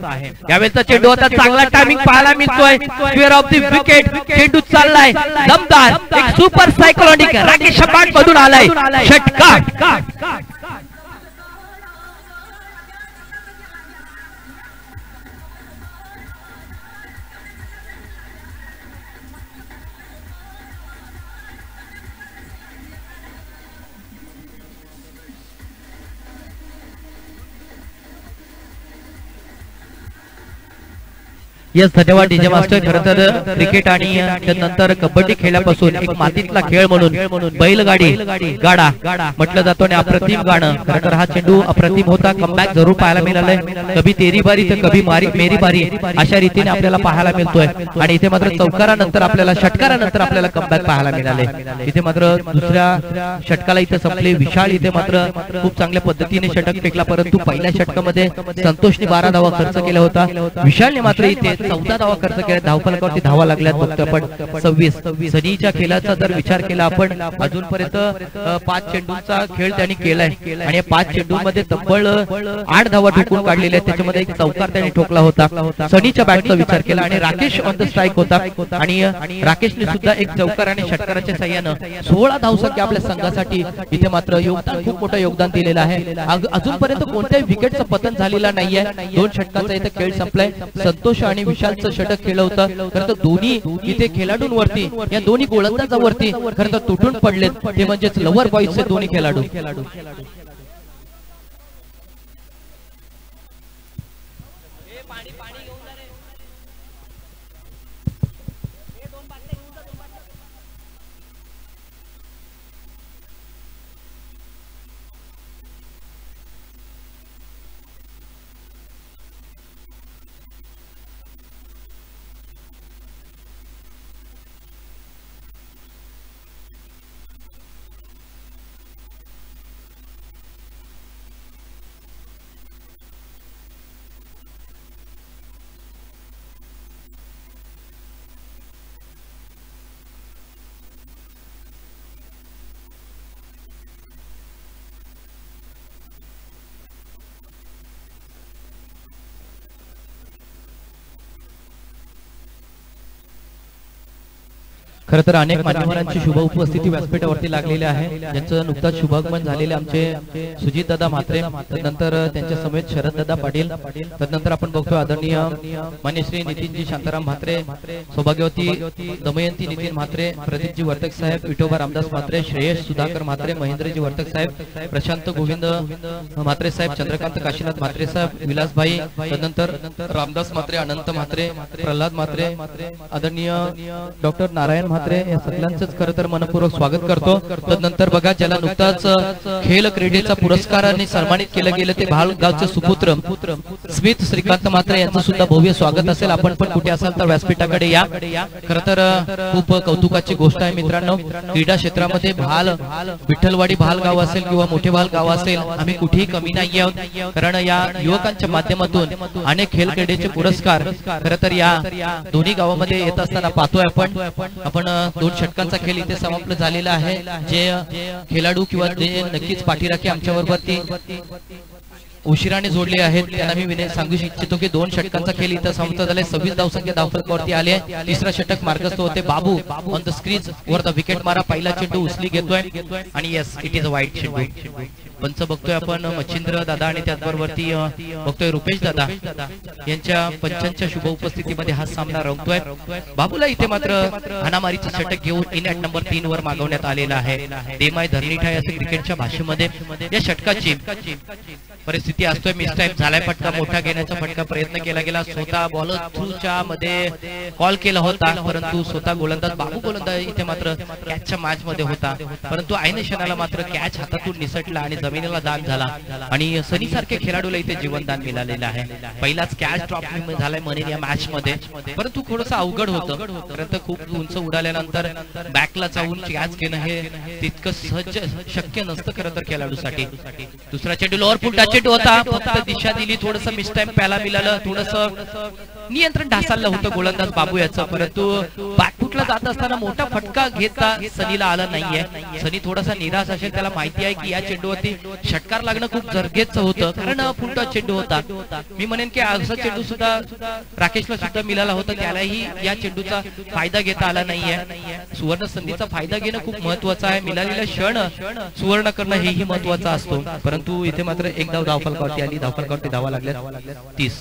यावेळेचा चेंडू होता. चांगला टायमिंग पाहायला मिळतोय. Square of the wicket. चेंडू चाललाय दमदार एक सुपर सायकोलॉजिक राकेश बाट मधून आलाय षटकार. यस धन्यवाद डीजे मास्टर. खरं तर क्रिकेट आणि त्यानंतर कबड्डी खेळल्यापासून एक मातीतला खेळ म्हणून बैलगाडी गाडा म्हटलं जातो आणि अप्रतिम गाणं. खरं तर हा चेंडू अप्रतिम होता. कमबॅक जरूर पाहायला मिळालंय. कभी तेरी बारी तर कभी मेरी बारी अशा रीतीने आपल्याला पाहायला मिळतोय. आणि इथे मात्र चौकारानंतर आपल्याला षटकारानंतर आपल्याला कमबॅक पाहायला मिळाले. इथे मात्र दुसऱ्या षटकाला इथे संपले. विशाल इथे मात्र खूप चांगल्या पद्धतीने षटक फेकला, परंतु पहिल्या षटकामध्ये संतोषने 12 धावा खर्च केला होता. विशालने मात्र इथे 14 धावा खर्च केल्या. धावफलकावरती धावा लागल्यात बघतो आपण 26. सनीच्या खेळाचा जर विचार केला आपण अजूनपर्यंत 5 चेंडूंचा खेळ त्यांनी केलाय आणि या 5 चेंडूंमध्ये तब्बल 8 धावा ठोकून काढलेल्या आहेत. त्याच्यामध्ये एक चौकार त्यांनी ठोकला होता. सनीच्या बॅटचा विचार केला आणि राकेश ऑन द स्ट्राईक होता आणि राकेशने सुद्धा एक चौकार आणि षटकाराच्या साह्यानं 16 धावसंख्या आपल्या संघासाठी इथे मात्र योगदान खूप मोठं योगदान दिलेलं आहे. अजूनपर्यंत कोणत्याही विकेटचं पतन झालेलं नाहीये. 2 षटकांचा इथे खेळ संपलाय. संतोष आणि विशालचं षटक खेळ होतं. खरं तर दोन्ही इथे खेळाडूंवरती या दोन्ही गोलंदाजावरती खरं तर तुटून पडलेत. ते म्हणजेच लवर बॉईजचे दोन्ही खेळाडू. खरं तर अनेक मान्यवरांची शुभ उपस्थिती व्यासपीठावरती लागलेली आहे. ज्यांचं नुकताच शुभागमन झालेले आमचे सुजित दादा म्हात्रे, तदनंतर त्यांच्या समेत शरद दादा पाटील, तदनंतर आपण बघतो आदरणीय मान्यश्री नितीनजी शांताराम म्हात्रे, सौभाग्यवती दमयंती नितीन म्हात्रे, प्रदीपजी वर्तक साहेब, विठोबा रामदास म्हात्रे, श्रेयस सुधाकर म्हात्रे, महेंद्रजी वर्तक साहेब, प्रशांत गोविंद म्हात्रे साहेब, चंद्रकांत काशीनाथ म्हात्रे साहेब, विलासभाई, तदनंतर रामदास म्हात्रे, अनंत म्हात्रे, प्रल्हाद म्हात्रे, आदरणीय डॉक्टर नारायण म्हात्रे या सगळ्यांचंच खरं तर मनपूर्वक स्वागत करतो. तदनंतर बघा ज्याला नुकताच खेल क्रीडेचा पुरस्काराने सन्मानित केलं गेलं ते भालगावचे सुपुत्र स्मित श्रीकांत म्हात्रे यांचं सुद्धा भव्य स्वागत असेल. आपण पण कुठे असाल तर व्यासपीठाकडे या. खरं तर खूप कौतुकाची गोष्ट आहे मित्रांनो, क्रीडा क्षेत्रामध्ये विठ्ठलवाडी भालगाव असेल किंवा मोठे भालगाव असेल, आम्ही कुठेही कमी नाही आहोत. कारण या युवकांच्या माध्यमातून अनेक खेल क्रीडेचे पुरस्कार खरं तर या दोन्ही गावामध्ये येत असताना पाहतोय. आपण 2 षटकांचा खेळ इथे समाप्त झालेला आहे. जे खेळाडू किंवा जे नक्कीच पाठीराखे आमच्या बरोबर उशिराने जोडले आहेत त्यांना मी सांगू इच्छितो की 2 षटकांचा खेळ इथं समाप्त झालाय. 26 धावसंख्या धावफलकावरती आले. तिसरा षटक मार्गस्थ होते. बाबू ऑन द स्क्रीज वर द विकेट मारा. पहिला चेंडू उचली घेतोय आणि यस इट इज अ वाईट चेंडू. पंच बघतोय आपण मच्छिंद्र दादा आणि त्याचबरोबरती बघतोय रुपेश दादा यांच्या पंचांच्या शुभ उपस्थितीमध्ये हा सामना रंगतोय. बाबूला इथे मात्र हाणामारीचं षटक घेऊन इन ॲट नंबर 3 वर मागवण्यात आलेला आहे. देमाय धरणीठाय असे क्रिकेटच्या भाषेमध्ये या षटकाची परिस्थिती असतोय. मिस टाइम झालाय. फटका मोठा घेण्याचा फटका प्रयत्न केला गेला. स्वतः बॉलर थ्रूच्या मध्ये कॉल केला होता, परंतु स्वतः गोलंदाज बाबू गोलंदाज इथे मात्र कॅचच्या मॅच मध्ये होता, परंतु ऐन क्षणाला मात्र कॅच हातातून निसटला आणि जमिनीला दान झाला आणि सनी सारख्या खेळाडूला इथे जीवनदान मिळालेलं आहे. पहिलाच कॅच ड्रॉप झालाय म्हणेन या मॅच मध्ये, परंतु थोडंसं अवघड होतं. परंतु खूप उंच उडाल्यानंतर बॅकला जाऊन कॅच घेणं हे तितकं सहज शक्य नसतं खरं तर खेळाडूसाठी. दुसरा चेंडू लोअर फुल टच होता. फक्त दिशा दिली. थोडंसं मिस टाइम प्यायला मिळालं. थोडंसं नियंत्रण ढासळलं होतं गोलंदाज बाबू याचं, परंतु बॅकफुटला जात असताना मोठा फटका घेता सनीला आला नाहीये. सनी थोडासा निराश असेल. त्याला माहिती आहे की या चेंडूवरती षटकार लागणं खूप गरजेचं होतं, कारण फुल टच चेंडू होता. मी म्हणेन की असा चेंडू सुद्धा राकेशला सुद्धा मिळाला होता, त्यालाही या चेंडूचा फायदा घेता आला नाहीये. सुवर्ण संधीचा फायदा घेणं खूप महत्वाचं आहे. मिळालेला क्षण सुवर्ण करणं हेही महत्वाचं असतो. परंतु इथे मात्र एक धाव धावफलकावरती आली. धावफलकावरती धावा लागल्या 30.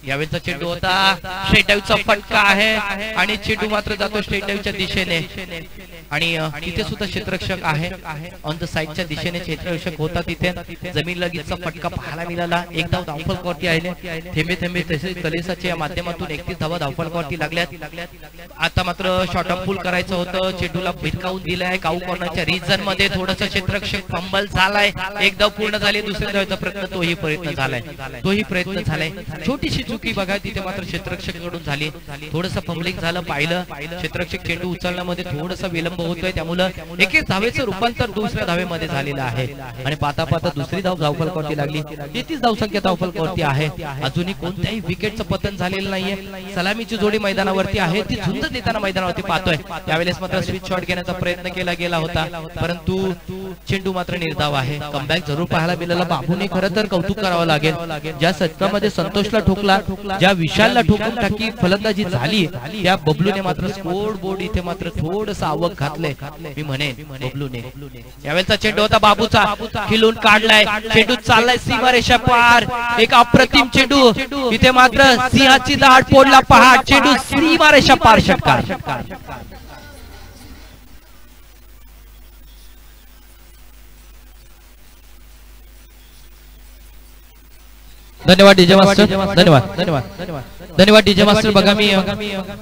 यावेळेचा चेंडू होता स्ट्रेट ड्राईव्हचा फटका आहे आणि चेंडू मात्र जातो स्ट्रेट ड्राईव्हच्या दिशेने आणि तिथे सुद्धा क्षेत्ररक्षक आहे ऑन द साइडच्या दिशेने क्षेत्ररक्षक होता तिथे जमीन लगीचचा फटका पाहायला मिळाला. एक धाव धावफलकावरती आहे. थेंबे थेंबे तसेच कलेसाच्या माध्यमातून 31 धावा धावफलकावरती लागल्यात. आता मात्र शॉर्ट ऑफ पुल करायचं होतं. चेंडूला भिरकावून दिलाय. काऊ कॉर्नरच्या रिजन मध्ये थोडंसं क्षेत्ररक्षक फंबल झालाय. एक धाव पूर्ण झाली. दुसऱ्या धावेचा प्रयत्न तोही प्रयत्न झालाय. छोटीशी चुकी बघा तिथे मात्र क्षेत्ररक्षकाकडून झाली. थोडंसं फंबलिंग झालं पाहिलं. क्षेत्ररक्षक चेंडू उचलण्यामध्ये थोडासा विलंब होतोय त्यामुळे एक धावेचं रूपांतर दुसऱ्या धावेमध्ये झालेलं आहे आणि पाता पाता दुसरी धाव धावफलकावरती लागली. 33 धावसंख्या धावफलकावरती आहे. अजूनही कोणत्याही विकेटचं पतन झालेलं नाहीये. सलामीची जोडी मैदानावरती आहे. ती झुंज देताना मैदानावरती पाहतोय. त्यावेळेस मात्र स्विच शॉट घेण्याचा प्रयत्न केला गेला होता परंतु चेंडू मात्र निर्धाव आहे. कमबॅक जरूर पाहायला मिळाला. बाबूने खरं तर कौतुक करावं लागेल. ज्या षटकामध्ये संतोषला ठोकला, ज्या विशालला ठोकून टाकी फलंदाजी झाली त्या बबलूने मात्र स्कोर बोर्ड इथे मात्र थोडंसं आवक घातलंय मी म्हणेन बबलूने. यावेळेचा चेंडू होता बाबूचा. खिलून काढलाय. चेंडू चाललाय सीमारेषा पार. एक अप्रतिम चेंडू इथे मात्र सिंहाची दाढ पोडला पहा. चेंडू सीमारेषा पार षटकार. धन्यवाद डीजे मास्टर. धन्यवाद डीजे मास्टर. बघा मी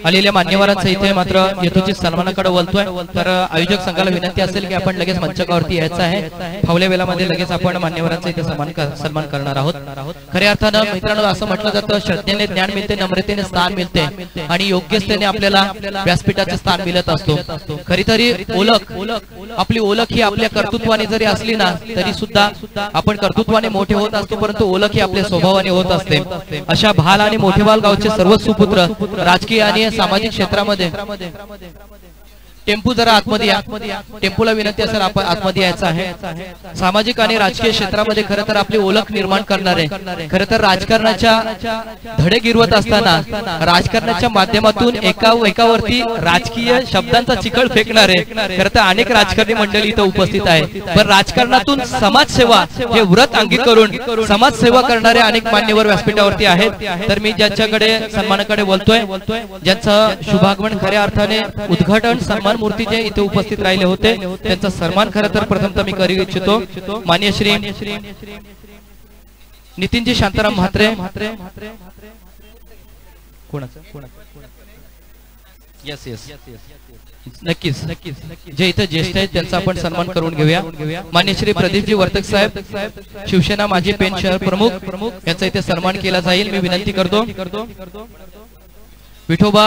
आलेल्या मान्यवरांचा इथे मात्र यथोचित सन्मानाकडे बोलतोय. तर आयोजक संघाला विनंती असेल की आपण लगेच मंचावरती यायचं आहे. फावल्या वेळामध्ये लगेच आपण मान्यवरांचा इथे सन्मान करणार आहोत. खऱ्या अर्थानं मित्रांनो असं म्हटलं जातं श्रद्धेने ज्ञान मिळते, नम्रतेने स्थान मिळते आणि योग्यतेने आपल्याला व्यासपीठाचे स्थान मिळत असतो. खरी तरी आपली ओळख ही आपल्या कर्तृत्वाने जरी असली ना तरी सुद्धा आपण कर्तृत्वाने मोठे होत असतो परंतु ओळख ही आपल्या स्वभावाने होत असते. अशा भाल आणि मोठेवाल गावचे सर्व सुपुत्र राजकीय आणि सामाजिक क्षेत्रामध्ये टेम्पू जरा आतमध्ये या. टेम्पूला विनंती असेल आपण आतमध्ये यायचं आहे. सामाजिक आणि राजकीय क्षेत्रामध्ये खरं तर आपली ओळख निर्माण करणारे खरं तर राजकारणाच्या धडे गिरवत असताना राजकारणाच्या माध्यमातून एकावरती राजकीय शब्दांचा चिखल फेकणारे खरं तर अनेक राजकारणी मंडळी इथं उपस्थित आहे. पण राजकारणातून समाजसेवा हे व्रत अंगी करून समाजसेवा करणारे अनेक मान्यवर व्यासपीठावरती आहेत. तर मी ज्यांच्याकडे सन्मानाकडे बोलतोय ज्यांचं शुभागमन खऱ्या अर्थाने उद्घाटन सन्मान मूर्ती जे इथे उपस्थित राहिले होते त्यांचा सन्मान खरं तर प्रथमतः मी करू इच्छितो. माननीय श्री नितीनजी शांताराम म्हात्रे. नक्कीच जे इथे ज्येष्ठ आहेत त्यांचा आपण सन्मान करून घेऊया. माननीय श्री प्रदीपजी वर्तक साहेब शिवसेना माजी पेन शहर प्रमुख यांचा इथे सन्मान केला जाईल मी विनंती करतो. विठोबा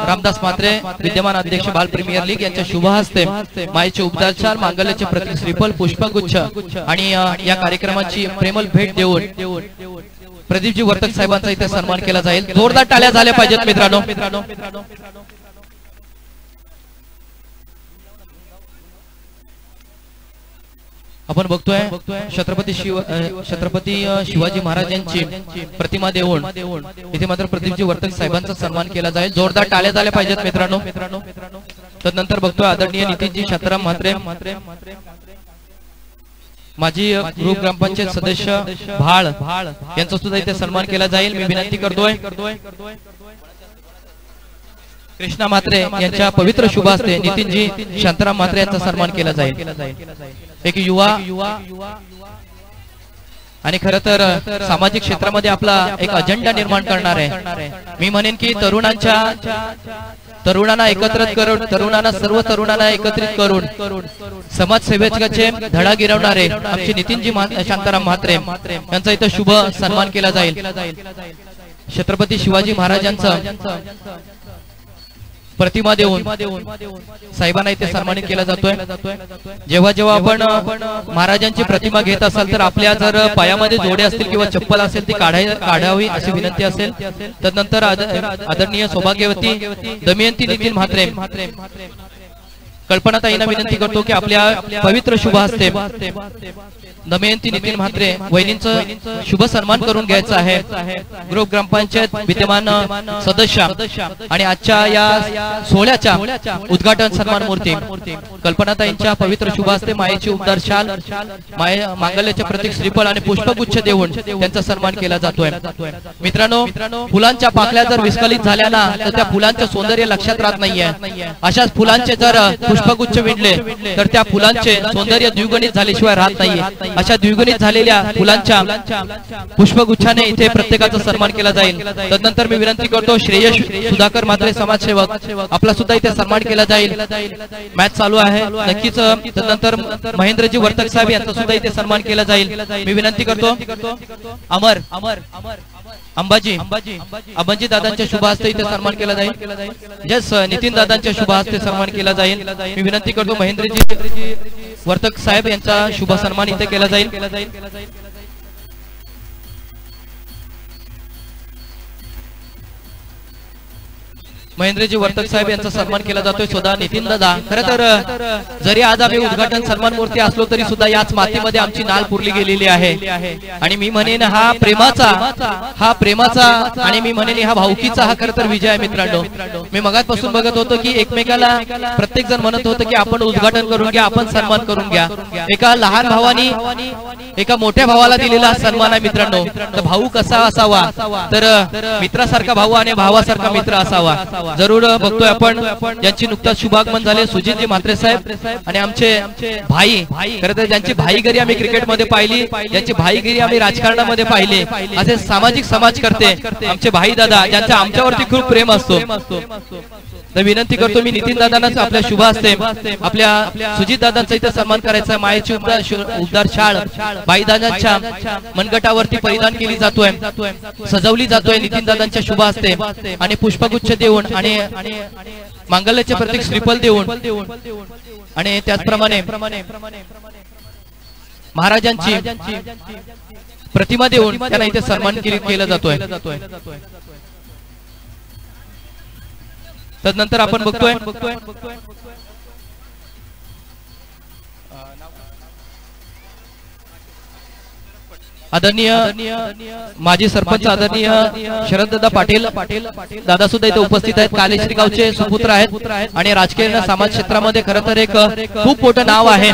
रामदास म्हात्रे विद्यमान अध्यक्ष बाल प्रीमियर लीग यांच्या शुभ हस्ते मायेचे उपचार मांगल्याचे प्रतीक श्रीफल पुष्पगुच्छ आणि या कार्यक्रमाची प्रेमल भेट देऊन प्रदीपजी वर्तक साहेबांचा इथे सन्मान केला जाईल. जोरदार टाळ्या झाल्या पाहिजेत मित्रांनो. आपण बघतोय छत्रपती शिवाजी महाराजांची प्रतिमा देऊन इथे मात्र प्रदीपजी वर्तक साहेबांचा सन्मान केला जाईल. जोरदार टाळ्या झाल्या पाहिजेत मित्रांनो. तदनंतर बघतोय आदरणीय नितीनजी शांताराम म्हात्रे माजी ग्रुप ग्रामपंचायत सदस्य भाळ यांचा सुद्धा इथे सन्मान केला जाईल मी विनंती करतोय. कृष्णा म्हात्रे यांच्या पवित्र शुभ हस्ते नितीनजी शांताराम म्हात्रे यांचा सन्मान केला जाईल. एक युवा आणि खरं तर सामाजिक क्षेत्रामध्ये आपला एक अजेंडा निर्माण करणार आहे. मी म्हणेन की तरुणांना एकत्रित करून सर्व तरुणांना एकत्रित करून समाजसेवेचे धडा गिरवणारे आमचे नितीनजी शांताराम म्हात्रे यांचा इथं शुभ सन्मान केला जाईल. छत्रपती शिवाजी महाराजांचा प्रतिमा देऊन साहेबांना इथे सन्मानित केला जातोय. जेव्हा आपण महाराजांची प्रतिमा घेत असाल तर आपल्या जर पायामध्ये जोडे असतील किंवा चप्पल असेल ती काढावी अशी विनंती असेल. तदनंतर आदरणीय सौभाग्यवती दमयंती नितीन म्हात्रे कल्पनाताईंना विनंती करतो की आपल्या पवित्र शुभ हस्ते दमयंती नितीन म्हात्रे वहिनींचं शुभ सन्मान करून घ्यायचा आहे. ग्रुप ग्रामपंचायत विद्यमान सदस्य आणि आजच्या या सोहळ्याच्या उद्घाटन सन्मान मूर्ती कल्पनाताईंच्या पवित्र शुभ हस्ते मायेची उबदार शाल मांगल्याचे प्रतीक श्रीफळ आणि पुष्पगुच्छ देऊन त्यांचा सन्मान केला जातोय. मित्रांनो, फुलांच्या पाकळ्या जर विस्कळीत झाल्या ना तर त्या फुलांचे सौंदर्य लक्षात राहत नाहीये. अशाच फुलांचे जर पुष्पगुच्छ विणले तर त्या फुलांचे सौंदर्य द्विगुणित झाल्याशिवाय राहत नाहीये. अशा द्विगुणित झालेल्या फुलांच्या पुष्पगुच्छाने इथे प्रत्येकाचा सन्मान केला जाईल. तदनंतर मी विनंती करतो श्रेयश सुधाकर म्हात्रे समाजसेवक आपला सुद्धा इथे सन्मान केला जाईल. मॅच चालू आहे नक्कीच. तदनंतर महेंद्रजी वर्तक साहेब यांचा सुद्धा इथे सन्मान केला जाईल. मी विनंती करतो अमर अंबाजी दादांच्या शुभ हस्ते इथे सन्मान केला जाईल. जस नितीन दादांच्या शुभ हस्ते सन्मान केला जाईल. मी विनंती करतो महेंद्रजी वर्तक साहेब यांचा शुभ सन्मान इथे केला जाईल. महेंद्रजी वर्तक साहेब यांचा सन्मान केला जातोय. सुद्धा नितीन दादा, खरं तर जरी आज आम्ही उद्घाटन सन्मान मूर्ती असलो तरी सुद्धा याच मातीमध्ये आमची नाळ पुरली गेलेली आहे. आणि मी म्हणेन हा प्रेमाचा आणि मी म्हणेन हा भाऊकीचा हा खरं तर विजय आहे. मित्रांनो, मी मगाचपासून बघत होतो की एकमेकाला प्रत्येक जण म्हणत होतं की आपण उद्घाटन करून घ्या, आपण सन्मान करून घ्या. एका लहान भावानी एका मोठ्या भावाला दिलेला सन्मान आहे. मित्रांनो, तर भाऊ कसा असावा तर मित्रासारखा भाऊ आणि भावासारखा मित्र असावा. जरूर बघतोय आपण ज्यांची नुकताच शुभागमन झाले सुजितजी म्हात्रे साहेब आणि आमचे भाई, खरं तर ज्यांची भाईगिरी आम्ही क्रिकेटमध्ये पाहिली, ज्यांची भाईगिरी आम्ही राजकारणामध्ये पाहिली, असे सामाजिक समाजकर्ते आमचे भाई दादा ज्यांचं आमच्यावरती खूप प्रेम असतो. तर विनंती करतो मी नितीन दादांना आपल्या शुभ हस्ते आपल्या सुजित दादांचा इथे सन्मान करायचा. मायेची उबदार शाळ भाई दादांच्या मनगटावरती परिधान केली जातोय, सजवली जातोय नितीन दादांच्या शुभ हस्ते आणि पुष्पगुच्छ देऊन आणि मांगल्याचे प्रतीक श्रीफळ देऊन आणि त्याचप्रमाणे महाराजांची प्रतिमा देऊन त्यांना इथे सन्मान केला जातोय. तदनंतर आपण बघतोय आदरणीय माजी सरपंच आदरणीय शरददादा पाटील दादा सुद्धा इथे उपस्थित आहेत. कालेश्री गावचे सुपुत्र आहेत आणि राजकीय समाज क्षेत्रामध्ये खरं तर एक खूप मोठं नाव आहे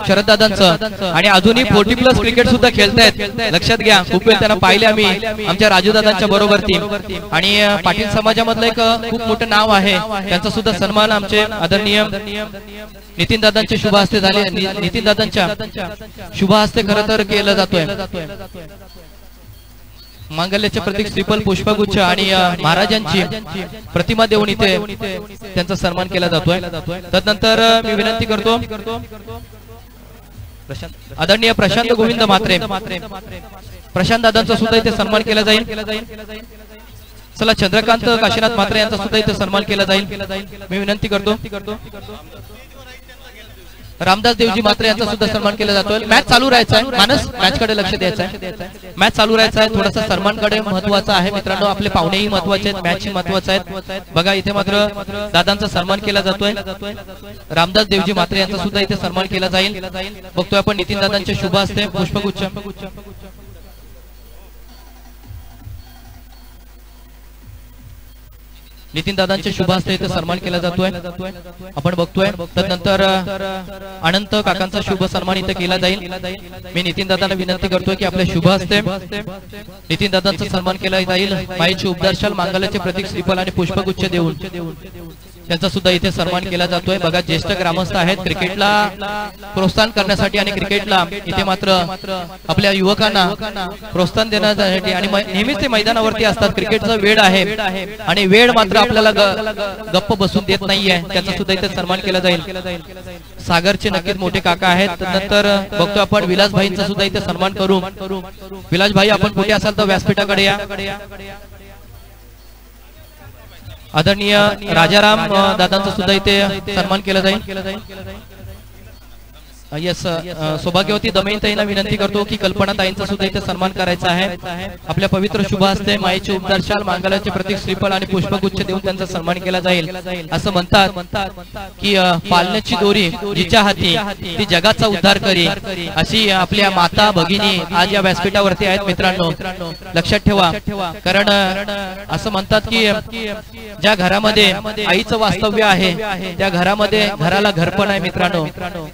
शरददादांचं. आणि अजूनही 40+ क्रिकेट सुद्धा खेळतायत. लक्षात घ्या, खूप वेळ त्यांना पाहिले आम्ही आमच्या राजू दादांच्या बरोबरती. आणि पाटील समाजामधलं एक खूप मोठं नाव आहे. त्यांचा सुद्धा सन्मान आमचे आदरणीय नितीन दादांचे शुभ हस्ते झाले. नितीन दादांच्या शुभ हस्ते खरं तर केलं जातोय. मांगल्याचे प्रतीक श्रीफळ पुष्पगुच्छ आणि महाराजांची प्रतिमा देऊन इथे त्यांचा सन्मान केला जातोय. तदनंतर मी विनंती करतो आदरणीय प्रशांत गोविंद म्हात्रे प्रशांत दादांचा सुद्धा इथे सन्मान केला जाईल. चला, चंद्रकांत काशीनाथ म्हात्रे यांचा सुद्धा इथे सन्मान केला जाईल. मी विनंती करतो रामदास देवजी म्हात्रे यांचा सुद्धा सन्मान केला जातोय. मॅच चालू राहायचा आहे. मानस मॅच कडे लक्ष द्यायचं आहे. मॅच चालू राहायचा आहे. थोडासा सन्मान कडे महत्वाचा आहे. मित्रांनो, आपले पाहुणेही महत्वाचे आहेत, मॅच ही महत्वाचे आहेत. बघा, इथे मात्र दादांचा सन्मान केला जातोय. रामदास देवजी म्हात्रे यांचा सुद्धा इथे सन्मान केला जाईल. बघतोय आपण नितीन दादांचे शुभ हस्ते पुष्पगुच्छ नितीन दादांच्या शुभ हस्ते इथे सन्मान केला जातोय. आपण बघतोय तदनंतर अनंत काकांचा शुभ सन्मान इथे केला जाईल. मी नितीन दादांना विनंती करतोय की आपल्या शुभ हस्ते नितीन दादांचा सन्मान केला जाईल. मायेची उबदार शाल मांगल्याचे प्रतीक श्रीफळ आणि पुष्पगुच्छ देऊन त्यांचा सुद्धा इथे सन्मान केला जातोय. बघा, ज्येष्ठ ग्रामस्थ आहेत क्रिकेटला प्रोत्साहन करण्यासाठी आणि क्रिकेटला इथे मात्र आपल्या युवकांना प्रोत्साहन देण्यासाठी आणि नेहमीच ते मैदानावरती असतात. क्रिकेटचा वेळ आहे आणि वेळ मात्र आपल्याला गप्प बसून देत नाहीये. त्यांचा सुद्धा इथे सन्मान केला जाईल. सागरचे नक्कीच मोठे काका आहेत. नंतर बघतो आपण विलासभाईंचा सुद्धा इथे सन्मान करू. विलासभाई, आपण कुठे असाल तर व्यासपीठाकडे या. आदरणीय राजाराम दादांचा सुद्धा इथे सन्मान केला जाईल. यस सौभाग्यवती दमयंतींना विनंती करतो की कल्पनाताईंचा सुद्धा इथे सन्मान करायचा आहे. आपल्या पवित्र शुभ हस्ते मायेचे उपदर्शाल मांगल्याचे प्रतीक श्रीफळ आणि पुष्पगुच्छ देऊन त्यांचा सन्मान केला जाईल. असं म्हणतात की पालण्याची दोरी जिच्या हाती ती जगाचा उद्धार करी, अशी आपल्या माता भगिनी आज या व्यासपीठावरती आहेत. मित्रांनो लक्षात ठेवा, कारण असं म्हणतात की ज्या घरामध्ये आईचं वास्तव्य आहे त्या घरामध्ये घराला घरपण आहे मित्रांनो.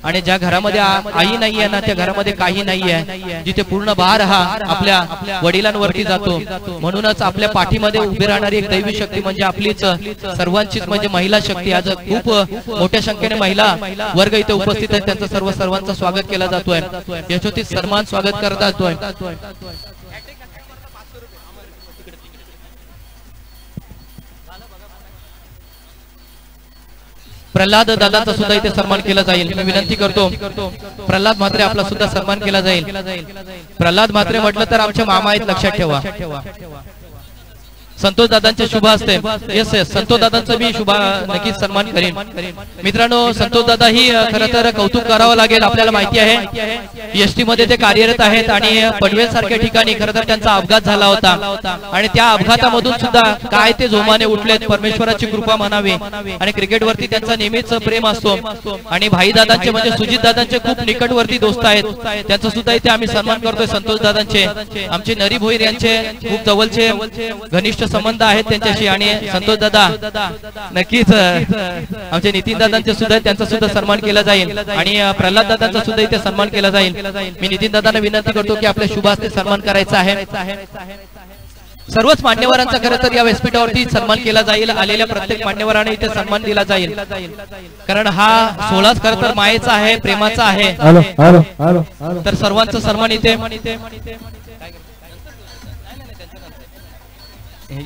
आणि ज्या घरामध्ये आई नाहीये ना त्या घरामध्ये काही नाहीये. जिथे पूर्ण भार हा आपल्या वडिलांवरती जातो. म्हणूनच आपल्या पाठीमध्ये उभी राहणारी एक दैवी शक्ती म्हणजे आपलीच सर्वांचीच म्हणजे महिला शक्ती. आज खूप मोठ्या संख्येने महिला वर्ग इथे उपस्थित आहेत. त्यांचं सर्वांचं स्वागत केला जातोय. यशोचित सन्मान स्वागत करता येतोय. प्रल्हाद दादांचा सुद्धा इथे सन्मान केला जाईल. मी विनंती करतो प्रल्हाद म्हात्रे आपला सुद्धा सन्मान केला जाईल. प्रल्हाद म्हात्रे म्हटलं तर आमचे मामा आहेत, लक्षात ठेवा. संतोष दादांचे शुभ हस्ते येस संतोष दादांचा मी शुभ नक्कीच सन्मान करेन. मित्रांनो संतोष दादा ही खरं तर कौतुक करावं लागेल. आपल्याला माहिती आहे एसटी मध्ये ते कार्यरत आहेत आणि पनवेल सारख्या ठिकाणी खरं तर त्यांचा अपघात झाला होता आणि त्या अपघातामधून सुद्धा काय ते जोमाने उठलेत. परमेश्वराची कृपा म्हणावी. आणि क्रिकेट वरती त्यांचा नेहमीच प्रेम असतो. आणि भाई दादांचे म्हणजे सुजित दादांचे खूप निकटवर्ती दोस्त आहेत. त्यांचा सुद्धा इथे आम्ही सन्मान करतोय. संतोष दादांचे आमचे नरी भोईर यांचे खूप जवळचे घनिष्ठ संबंध आहेत त्यांच्याशी. आणि संतोष दादा नक्कीच आमचे नितीन दादांचे सुद्धा त्यांचा सुद्धा सन्मान केला जाईल. आणि प्रल्हाद दादांचा सुद्धा इथे सन्मान केला जाईल. मी नितीन दादांना विनंती करतो की आपल्या शुभ हस्ते सन्मान करायचा आहे. सर्वच मान्यवरांचा खरं तर या व्यासपीठावरती सन्मान केला जाईल. आलेल्या प्रत्येक मान्यवरांना इथे सन्मान दिला जाईल. कारण हा सोहळाच खरं तर मायेचा आहे, प्रेमाचा आहे. तर सर्वांचा सन्मान इथे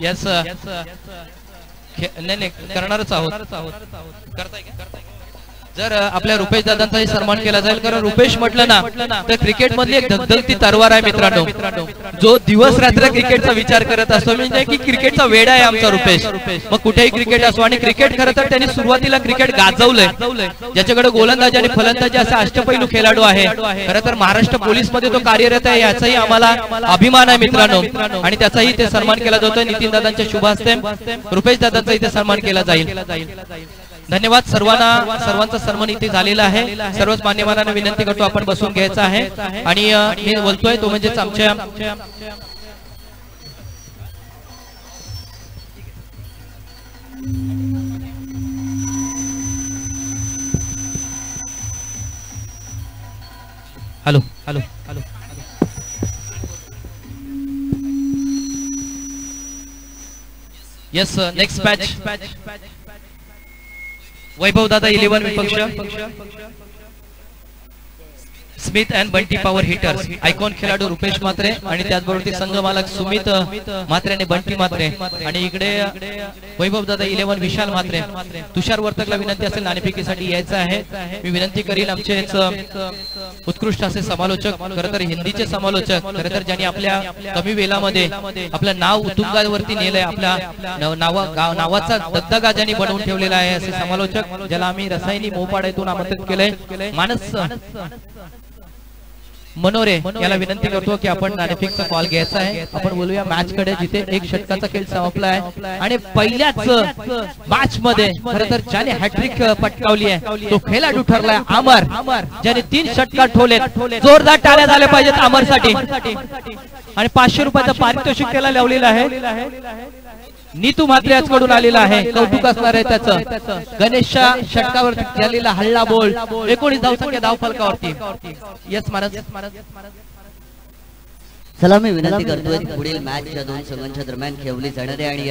यस नाही करणारच आहोत. करताय का? जर आपल्या रुपेश दादांचाही सन्मान केला जाईल. कारण रुपेश म्हटलं ना तर क्रिकेट मधली एक धगधगती तरवार आहे मित्रांनो. जो दिवस रात्र क्रिकेटचा विचार करत असतो म्हणजे की क्रिकेटचा वेडा आहे आमचा रुपेश. मग कुठेही क्रिकेट असो. आणि क्रिकेट खरं तर त्यांनी सुरुवातीला क्रिकेट गाजवलंय. ज्याच्याकडे गोलंदाजी आणि फलंदाजी असे अष्टपैलू खेळाडू आहे. खरं तर महाराष्ट्र पोलीस मध्ये तो कार्यरत आहे. याचाही आम्हाला अभिमान आहे मित्रांनो. आणि त्याचाही इथे सन्मान केला जातोय. नितीन दादांच्या शुभ हस्ते रुपेश दादांचा इथे सन्मान केला जाईल. धन्यवाद सर्वांचा सन्मान इथे झालेला आहे. सर्वच मान्यवरांना विनंती करतो आपण बसून घ्यायचं आहे. आणि मी बोलतोय तो म्हणजेच आमच्या hello hello hello yes next match Vaibhav दादा 11 विपक्ष Smith and Bunty power hitters icon खेळाडू रुपेश म्हात्रे आणि त्याचबरोबर संघ मालक सुमित म्हात्रे आणि बंटी म्हात्रे. आणि इकडे वैभव दादा 11 विशाल म्हात्रे. तुषार वर्तकला विनंती असेल नाणेफेकीसाठी यायचं आहे. मी विनंती करील आमचे उत्कृष्ट असे समालोचक खरं तर हिंदीचे समालोचक खरं तर ज्यांनी आपल्या कमी वेळामध्ये आपलं नाव उत्तुंगावरती नेलंय. आपल्या नावाचा दगदगा ज्यांनी बनवून ठेवलेला आहे असे समालोचक ज्याला आम्ही रसायनी मोपाड्यातून आमंत्रित केलंय मानस मनोरे याला विनंती करतो की आपण नाणेफेकचा कॉल घ्यायचा आहे. आपण बोलूया मॅच कडे जिथे एक षटकाचा खेळ संपला आहे. आणि पहिल्याच मॅच मध्ये खरं तर ज्याने हॅट्रिक पटकावली आहे तो खेळाडू ठरलाय अमर. ज्याने 3 षटकार ठोकलेत. जोरदार टाळ्या झाल्या पाहिजेत अमरसाठी. आणि 500 रुपयाचं पारितोषिक त्याला लावलेलं आहे. नीतू म्हात्रे याचकडून आलेला आहे. कौतुक असणार आहे त्याचं. गणेशच्या षटकावरती झालेला हल्ला बोल 19 धावसंख्या धावफलकावरती. यस महाराज. चला मी विनंती करतोय पुढील मॅचच्या 2 संघांच्या दरम्यान खेळवली जाणारे आणि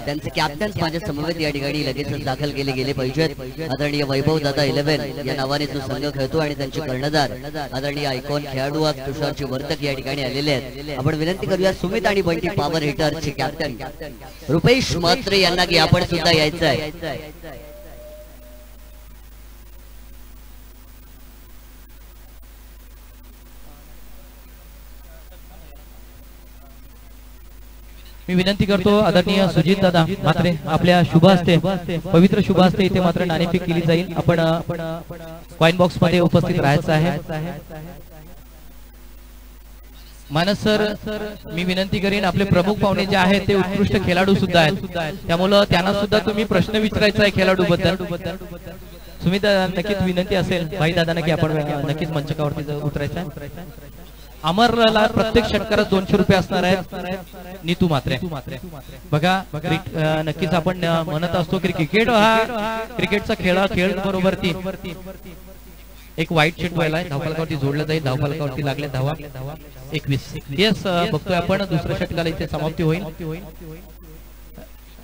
त्यांचे कॅप्टन्स माझ्या समवेत या ठिकाणी लगेचच दाखल केले गेले पाहिजेत. आदरणीय वैभव दादा 11 या नावाने तो संघ खेळतो आणि त्यांचे कर्णधार आदरणीय आयकॉन खेळाडू तुषारचे वर्तक या ठिकाणी आलेले आहेत. आपण विनंती करूया सुमित आणि बंटी पॉवर हिटरचे कॅप्टन रुपेश म्हात्रे यांना की आपण सुद्धा यायचं आहे. मी विनंती करतो आदरणीय सुजित दादा मात्रे आपल्या शुभ हस्ते पवित्र शुभ हस्ते इथे मात्र नाणेफेक केली जाईल. आपण कॉइन बॉक्स मध्ये उपस्थित राहायचं आहे. मानस सर मी विनंती करीन आपले प्रमुख पाहुणे जे आहेत ते उत्कृष्ट खेळाडू सुद्धा आहेत त्यामुळे त्यांना सुद्धा तुम्ही प्रश्न विचारायचा आहे खेळाडू बद्दल. सुमित नक्कीच विनंती असेल भाई दादांना की आपण नक्कीच मंचकावरती उतरायचं आहे. अमरला प्रत्येक षटकारात 200 रुपये असणार आहेत. नीतू मात्रे बघा नक्कीच आपण म्हणत असतो की क्रिकेट हा क्रिकेटचा खेळ बरोबर ती एक वाईट चेंडू व्हायला धावफलकावरती जोडलं जाईल. धावफलकावरती लागले धावा 21. येस बघतोय आपण दुसऱ्या षटकाला इथे समाप्ती होईल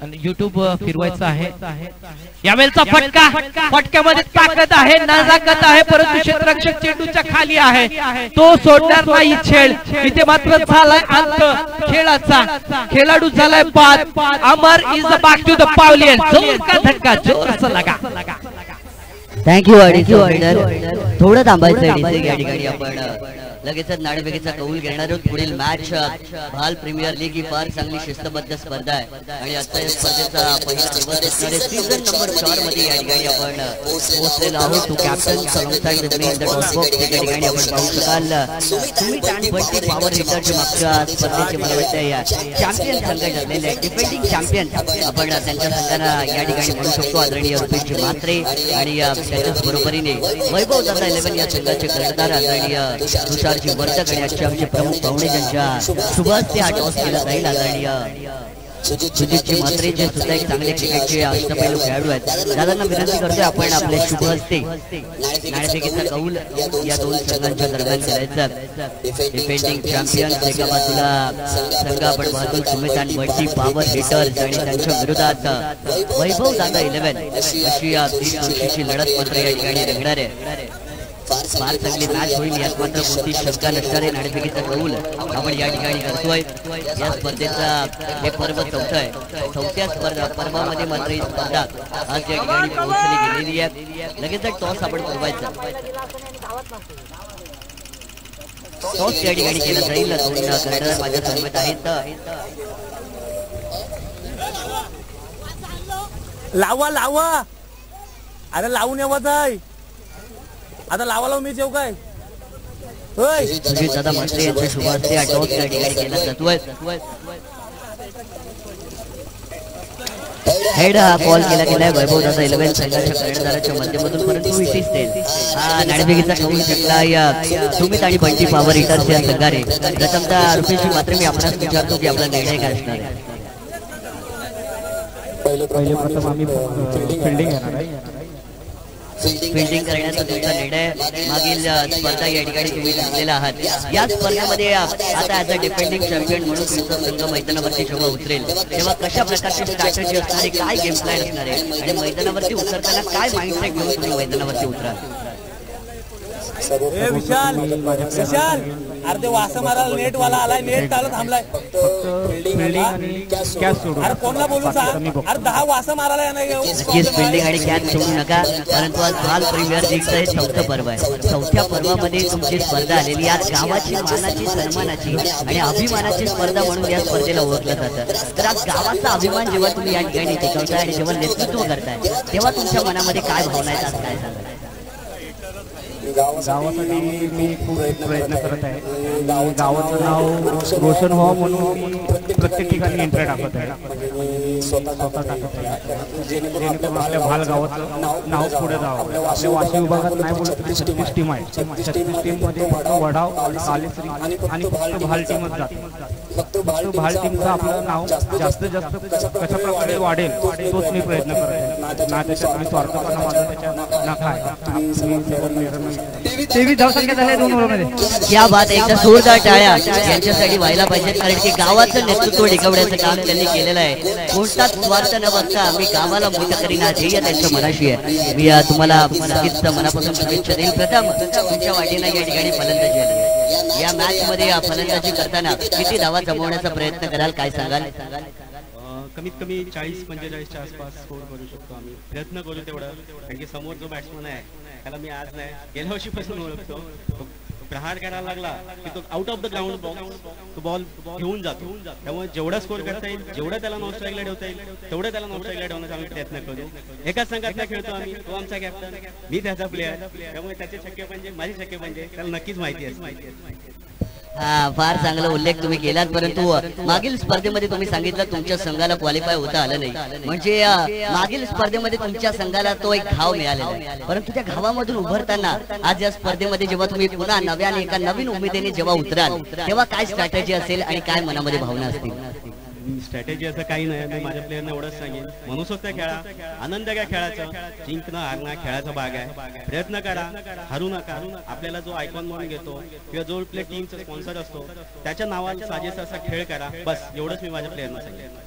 आणि युट्यूब फिरवायचं आहे. यावेळेचा फटक्यामध्ये ताकद आहे नजाकत आहे परंतु क्षेत्ररक्षक चेंडूच्या खाली आहे तो सोडणार नाही. खेळ इथे मात्र झालाय अंत खेळाचा. खेळाडू झालाय बाद. Amar is back to the pavilion. जोर का धक्का जोर से लगा. थँक्यू थोडं थांबायचं या ठिकाणी आपण लगेच नाणेफेकीचा कौल घेणार आहोत. पुढील मॅच भाल प्रीमियर लीग ही फार चांगली शिस्तबद्ध स्पर्धा आहे आणि आजच्या या स्पर्धेचा पहिला दिवस असणारे सीझन नंबर 4 मध्ये या ठिकाणी आपण पोहोचलेलो आहोत. तो captain alongside with me in the top box या ठिकाणी आपण पाहू शकाल. सुमित आणि बंटी पॉवर हिटरचे मागच्या स्पर्धेचे मला वाटतं चॅम्पियन संघ ठरलेले डिफेंडिंग चॅम्पियन आपण त्यांच्या संघाला या ठिकाणी म्हणू शकतो. आदरणीय रुपेश मात्रे आणि त्याच्याच बरोबरीने वैभव दादा 11 या संघाचे कर्णधार आदरणीय तुषारजी वर्तक आणि आजचे प्रमुख पाहुणे ज्यांच्या शुभ हस्ते हा टॉस केला जाईल. आदरणीय सुजितजी मात्रे जे सुद्धा एक चांगले क्रिकेटचे अष्टपैलू खेळाडू आहेत. दादांना विनंती करतोय आपण आपले शुभ हस्ते नाणेफेकीचा कौल या दोन संघांच्या दरम्यान करायचा. डिफेंडिंग चॅम्पियन एका बाजूला संघ आपण पाहतो सुमित आणि बंटी पॉवर हिटर्स आणि त्यांच्या विरोधात वैभव दादा 11 अशी या 30 वर्षाची लढत मात्र या ठिकाणी रंगणार आहे. फार चांगली मॅच होईल यात मात्र कोणती शंका नसणारे नाणेफेकीचा कौल आपण या ठिकाणी करतोय. या स्पर्धेचा हे पर्व चौथं आहे. चौथ्या पर्वामध्ये मात्र ही स्पर्धा आज या ठिकाणी पोहोचली गेलेली आहे. लगेच टॉस आपण फिरवायचा. टॉस या ठिकाणी केला जाईल. दोन कर्णधार माझ्या समवेत आहेत. लावा अरे लावून येवत आहे आता लावाला मी जेव काय सुजित दादा मात्रे यांच्या शुभ हस्ते हा टॉस या ठिकाणी केला जातोय. हेड हा कॉल केला गेलाय वैभव दादा 11 संघाच्या कर्णधाराच्या माध्यमातून परंतु इथे हा नाणेफेकीचा कौल जिंकला या सुमित आणि बंटी पॉवर हिटर्स या संघाने. प्रथमतः रुपेशजी मात्र मी आपणास विचारतो की आपला निर्णय काय असणार आहे. पहिले प्रथम आम्ही फिल्डिंग घेणार आहे. फिल्डिंग करण्याचा तुमचा निर्णय मागील स्पर्धा या ठिकाणी तुम्ही जिंकलेला आहात. या स्पर्धेमध्ये आता ऍज अ डिफेंडिंग चॅम्पियन म्हणून तुमचा संघ मैदानावरती जेव्हा उतरेल तेव्हा कशा प्रकारची स्ट्रॅटेजी असणार आहे काय गेम प्लॅन असणार आहे आणि मैदानावरती उतरताना काय माइंडसेट घेऊन तुम्ही मैदानावरती उतराल. विशाल अर्धे वासा मारायला नेट वाला आलाय नेट चालू थांबलाय अरे कोणला बोलू सांग अरे 10 वासा मारायला नक्कीच फिल्डिंग आणि कॅच सोडू नका. परंतु आज भाल प्रीमियर लीगचं हे 4थं पर्व आहे. 4थ्या पर्वामध्ये तुमची स्पर्धा आलेली आज गावाची मानाची सन्मानाची आणि अभिमानाची स्पर्धा म्हणून या स्पर्धेला ओळखलं जातं. तर आज गावाचा अभिमान जेव्हा तुम्ही या ठिकाणी टिकवताय आणि जेव्हा नेतृत्व करताय तेव्हा तुमच्या मनामध्ये काय भावना आहेत आज काय सांगा. गावासाठी मी खूप प्रयत्न करत आहे. गावाचं नाव रोशन व्हावं म्हणून मी प्रत्येक ठिकाणी एंट्री टाकत आहे. स्वतः टाकत आहे जेणेकरून आपल्या भाल गावाचं नाव पुढे जावं. आपल्या वाशी विभागात नाही बोलत 36 टीम आहे. 36 टीममध्ये फक्त वडाव कालेश्री आणि फक्त भाल टीमच जाते. फक्त भाल टीमचं आपलं नाव जास्तीत जास्त कशा प्रकारे वाढेल तोच मी प्रयत्न करत आहे. ना त्याच्यात मी स्वार्थपणा माझा त्याच्या नका आहे. या बात एकदा जोरदार टाळ्या यांच्यासाठी व्हायला पाहिजे कारण की गावाचं नेतृत्व टिकवण्याचं काम त्यांनी केलेलं आहे. कोणताच स्वार्थ न बघता मी गावाला मोठं करीन हा ध्येय त्यांच्या मनाशी आहे. मी तुम्हाला नक्कीच मनापासून शुभेच्छा देईल. प्रथम तुमच्या वाटेला या ठिकाणी फलंदाजी आहे. या मॅच मध्ये फलंदाजी करताना किती धावा जमवण्याचा प्रयत्न कराल काय सांगाल. कमीत कमी 40-45च्या आसपास स्कोर करू शकतो आम्ही प्रयत्न करू तेवढं कारण की समोर जो बॅट्समन आहे त्याला मी आज नाही गेल्या वर्षीपासून ओळखतो. प्रहार करायला लागला की तो आउट ऑफ द ग्राउंड तो बॉल घेऊन जातो. त्यामुळे जेवढा स्कोर करता येईल, जेवढा त्याला नॉन स्ट्राईकला ठेवता येईल तेवढं त्याला नॉन स्ट्राईकला ठेवण्याचा आम्ही प्रयत्न करू. एकाच संघात खेळतो आम्ही, तो आमचा कॅप्टन, मी त्याचा प्लेअर, त्यामुळे त्याचे छक्के म्हणजे माझे छक्के म्हणजे त्याला नक्कीच माहिती असते. हा, फार चांगला उल्लेख तुम्ही केलात. परंतु मागील स्पर्धेमध्ये तुम्ही सांगितलं तुमच्या संघाला क्वालिफाय होता आलं नाही, म्हणजे मागील स्पर्धेमध्ये तुमच्या संघाला तो एक घाव मिळालेला आहे. परंतु त्या घावामधून उभरताना आज या स्पर्धेमध्ये जेव्हा तुम्ही पुन्हा नव्याने एका नवीन उमेदीने जेव्हा उतराल तेव्हा काय स्ट्रॅटेजी असेल आणि काय मनामध्ये भावना असतील? स्ट्रॅटेजी असं काही नाही. मी माझ्या प्लेयरना एवढंच सांगेन, मनसोक्त खेळा, आनंद घ्या खेळाचा, जिंकणं हारणं खेळाचा भाग आहे. प्रयत्न करा, हरू नका. आपल्याला जो आयकॉन म्हणून घेतो किंवा जो आपल्या टीमचा स्पॉन्सर असतो त्याच्या नावाला साजेसा असा खेळ करा, बस एवढंच मी माझ्या प्लेयरना सांगेन.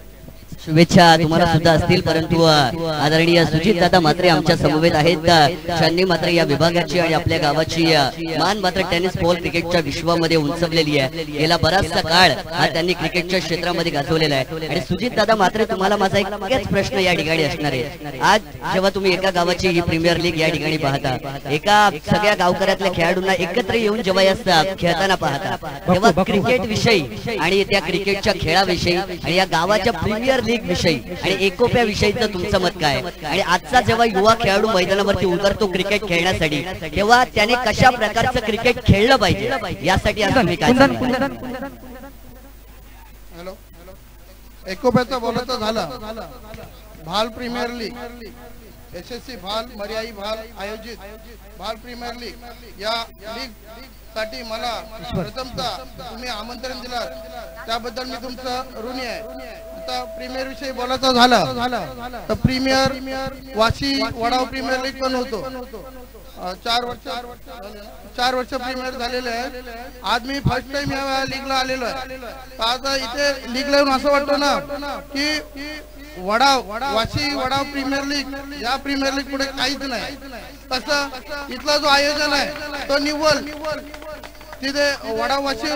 शुभेच्छा तुम्हाला सुद्धा असतील. परंतु आदरणीय सुजित दादा मात्र आमच्या समवेत आहेत, ज्यांनी मात्र या विभागाची आणि आपल्या गावाची मान मात्र टेनिस बॉल क्रिकेटच्या विश्वामध्ये उंचवलेली आहे. गेला बराचसा काळ हा त्यांनी क्रिकेटच्या क्षेत्रामध्ये गाजवलेला आहे. आणि सुजित दादा मात्र तुम्हाला माझा एकच प्रश्न या ठिकाणी असणार आहे. आज जेव्हा तुम्ही एका गावाची ही प्रीमियर लीग या ठिकाणी पाहता, एका सगळ्या गावकऱ्यातल्या खेळाडूंना एकत्र येऊन जेव्हा या खेळताना पाहता, तेव्हा क्रिकेट विषयी आणि त्या क्रिकेटच्या खेळाविषयी आणि या गावाच्या प्रीमियर लीग विषयी आणि एकोप्याविषयीचं तुमचं मत काय? आणि आजचा जेव्हा युवा खेळाडू मैदानावरती उतरतो क्रिकेट खेळण्यासाठी, तेव्हा त्याने कशा प्रकारचं क्रिकेट खेळलं पाहिजे यासाठी आज तुम्ही काय सांगणार? हॅलो, एकोप्याचा बोलायचं झालं, भाल प्रीमियर लीग SSC भाल मर्याई भाल आयोजित भाल प्रीमियर लीग या लीग साठी मला प्रथमतः तुम्ही आमंत्रण दिलात त्याबद्दल मी तुमचं ऋणी आहे. आता प्रीमियर विषयी बोलायचं झालं तर प्रीमियर वाशी वडाव प्रीमियर लीग पण होतो. 4 वर्ष प्रीमियर झालेले आहे. आज मी फर्स्ट टाइम या लीगला आलेलो आहे. आता इथे लीगला येऊन असं वाटतं ना की वाशी वडाव प्रीमियर लीग या प्रीमियर लीग पुढे काहीच नाही. तसं इथला जो आयोजन आहे तो निव्वळ तिथे वडाव वाशी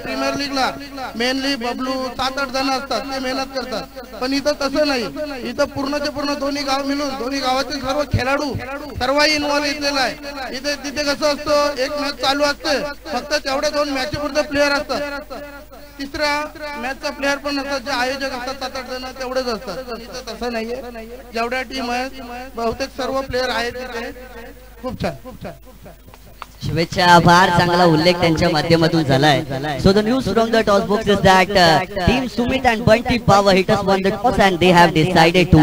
प्रीमियर लीगला मेनली बबलू 7-8 जण असतात, ते मेहनत करतात. पण इथं तसं नाही. इथं पूर्णचे पूर्ण दोन्ही गाव मिळून दोन्ही गावाचे सर्व खेळाडू सर्वही इन्व्हॉल्व इथलेला आहे. इथे तिथे कसं असतं, एक मॅच चालू असते, फक्त तेवढ्या 2 मॅच पुरते प्लेअर असतात. तिसऱ्या मॅचचा प्लेअर पण असतात, जे आयोजक असतात 7-8 जण तेवढेच असतात. इथं तसं नाहीये. जेवढ्या टीम आहेत बहुतेक सर्व प्लेअर आहेत तिथे. खूप छान, खूप छान. शुभेच्छा. फार चांगला उल्लेख त्यांच्या माध्यमातून झालाय. So the news from the toss box is that team Sumit and Bunty power hitters won the toss and they have decided to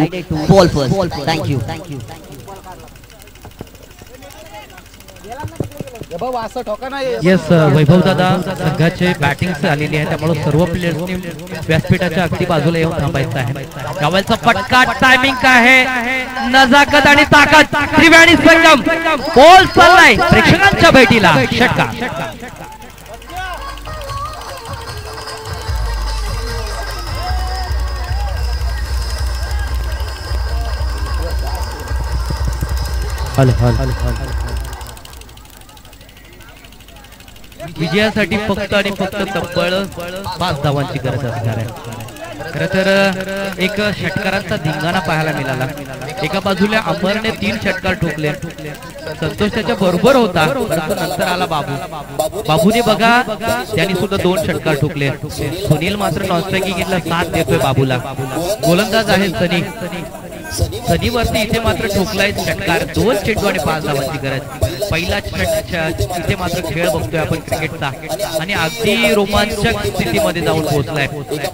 ball first. Thank you. Yes, Vaibhav दादा संघाचे बॅटिंग आलेली आहे, त्यामुळे सर्व प्लेयर्सनी व्यासपीठाच्या अगदी बाजूला येऊन थांबायचं आहे. गावाचा फटका, टायमिंग काय आहे, नजाकत आणि ताकद, त्रिवेणी संगम, बॉल चाललाय प्रेक्षकांच्या भेटीला, षटकार. विजयासाठी फक्त आणि फक्त तब्बल 5 धावांची गरज असणार आहे. खरं तर एक षटकारांचा धिंगाणा पाहायला मिळाला. एका बाजूला अंबरने 3 षटकार ठोकले, संतोष त्याच्या बरोबर होता, परंतु नंतर आला बाबूने बघा त्यांनी सुद्धा 2 षटकार ठोकले. सुनील मात्र नॉनस्ट्रायकिंगला साथ देतोय बाबूला. गोलंदाज आहे सनीवरती इथे मात्र ठोकलाय षटकार. 2 चेंडू आणि 5 धावांची गरज. पहिला इथे मात्र खेळ बघतोय आपण क्रिकेटचा आणि अगदी रोमांचक स्थितीमध्ये जाऊन पोहोचलाय.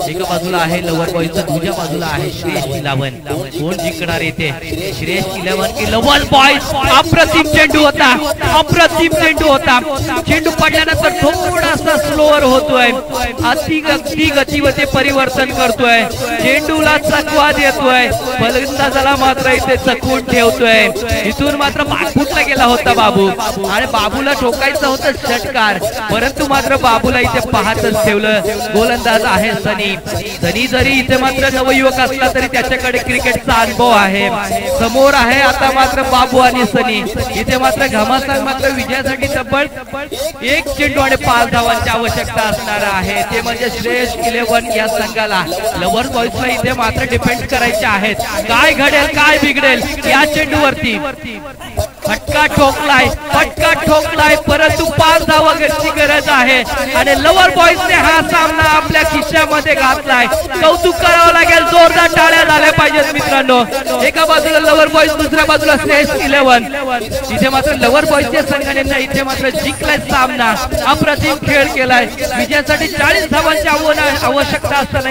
एका बाजूला आहे लवर बॉयचं, दुसऱ्या बाजूला आहे श्रेयस 11. कोण जिंकणार येते, श्रेयस 11 की लवर बॉयज? अप्रतिम चेंडू होता, अप्रतिम चेंडू होता. चेंडू पडल्यानंतर थोडासा स्लोअर होतोय, अति गतीमध्ये परिवर्तन करतोय, चेंडूला चकवा देतोय, फलंदाजाला मात्र इथे चकवून ठेवतोय. इथून मात्र बागफुटला गेला होता बाबू आणि बाबूला ठोकायचं होतं षटकार, परंतु मात्र बाबूला इथे पाहतच ठेवलं. गोलंदाज आहे सनी जरी इथे मात्र नवयुवक असला तरी त्याच्याकडे क्रिकेटचा अनुभव आहे. समोर आहे आता मात्र बाबू आणि सनी. इथे मात्र घमासान मात्र विजयासाठी तब्बल 1 चेंडू आणि 5 धावांची आवश्यकता असणार आहे. ते म्हणजे श्रेयस 11 या संघाला. लवर बॉयजला इथे मात्र डिफेंड करायचे आहेत. काय घडेल काय बिघडेल या चेंडूवरती. फटका ठोकलाय परंतु 5 धावा गरजेची गरज आहे आणि लवर बॉईजने हा सामना आपल्या खिशामध्ये घातलाय. कौतुक करावं लागेल, जोरदार टाळ्या झाल्या पाहिजेत मित्रांनो. एका बाजूला लवर बॉईज, दुसऱ्या बाजूला श्रेष्ठ 11. इथे मात्र लवर बॉईजच्या संघाने इथे मात्र जिंकलाय सामना. अप्रतिम खेळ केलाय. विजयासाठी 40 धावांची आवश्यकता असताना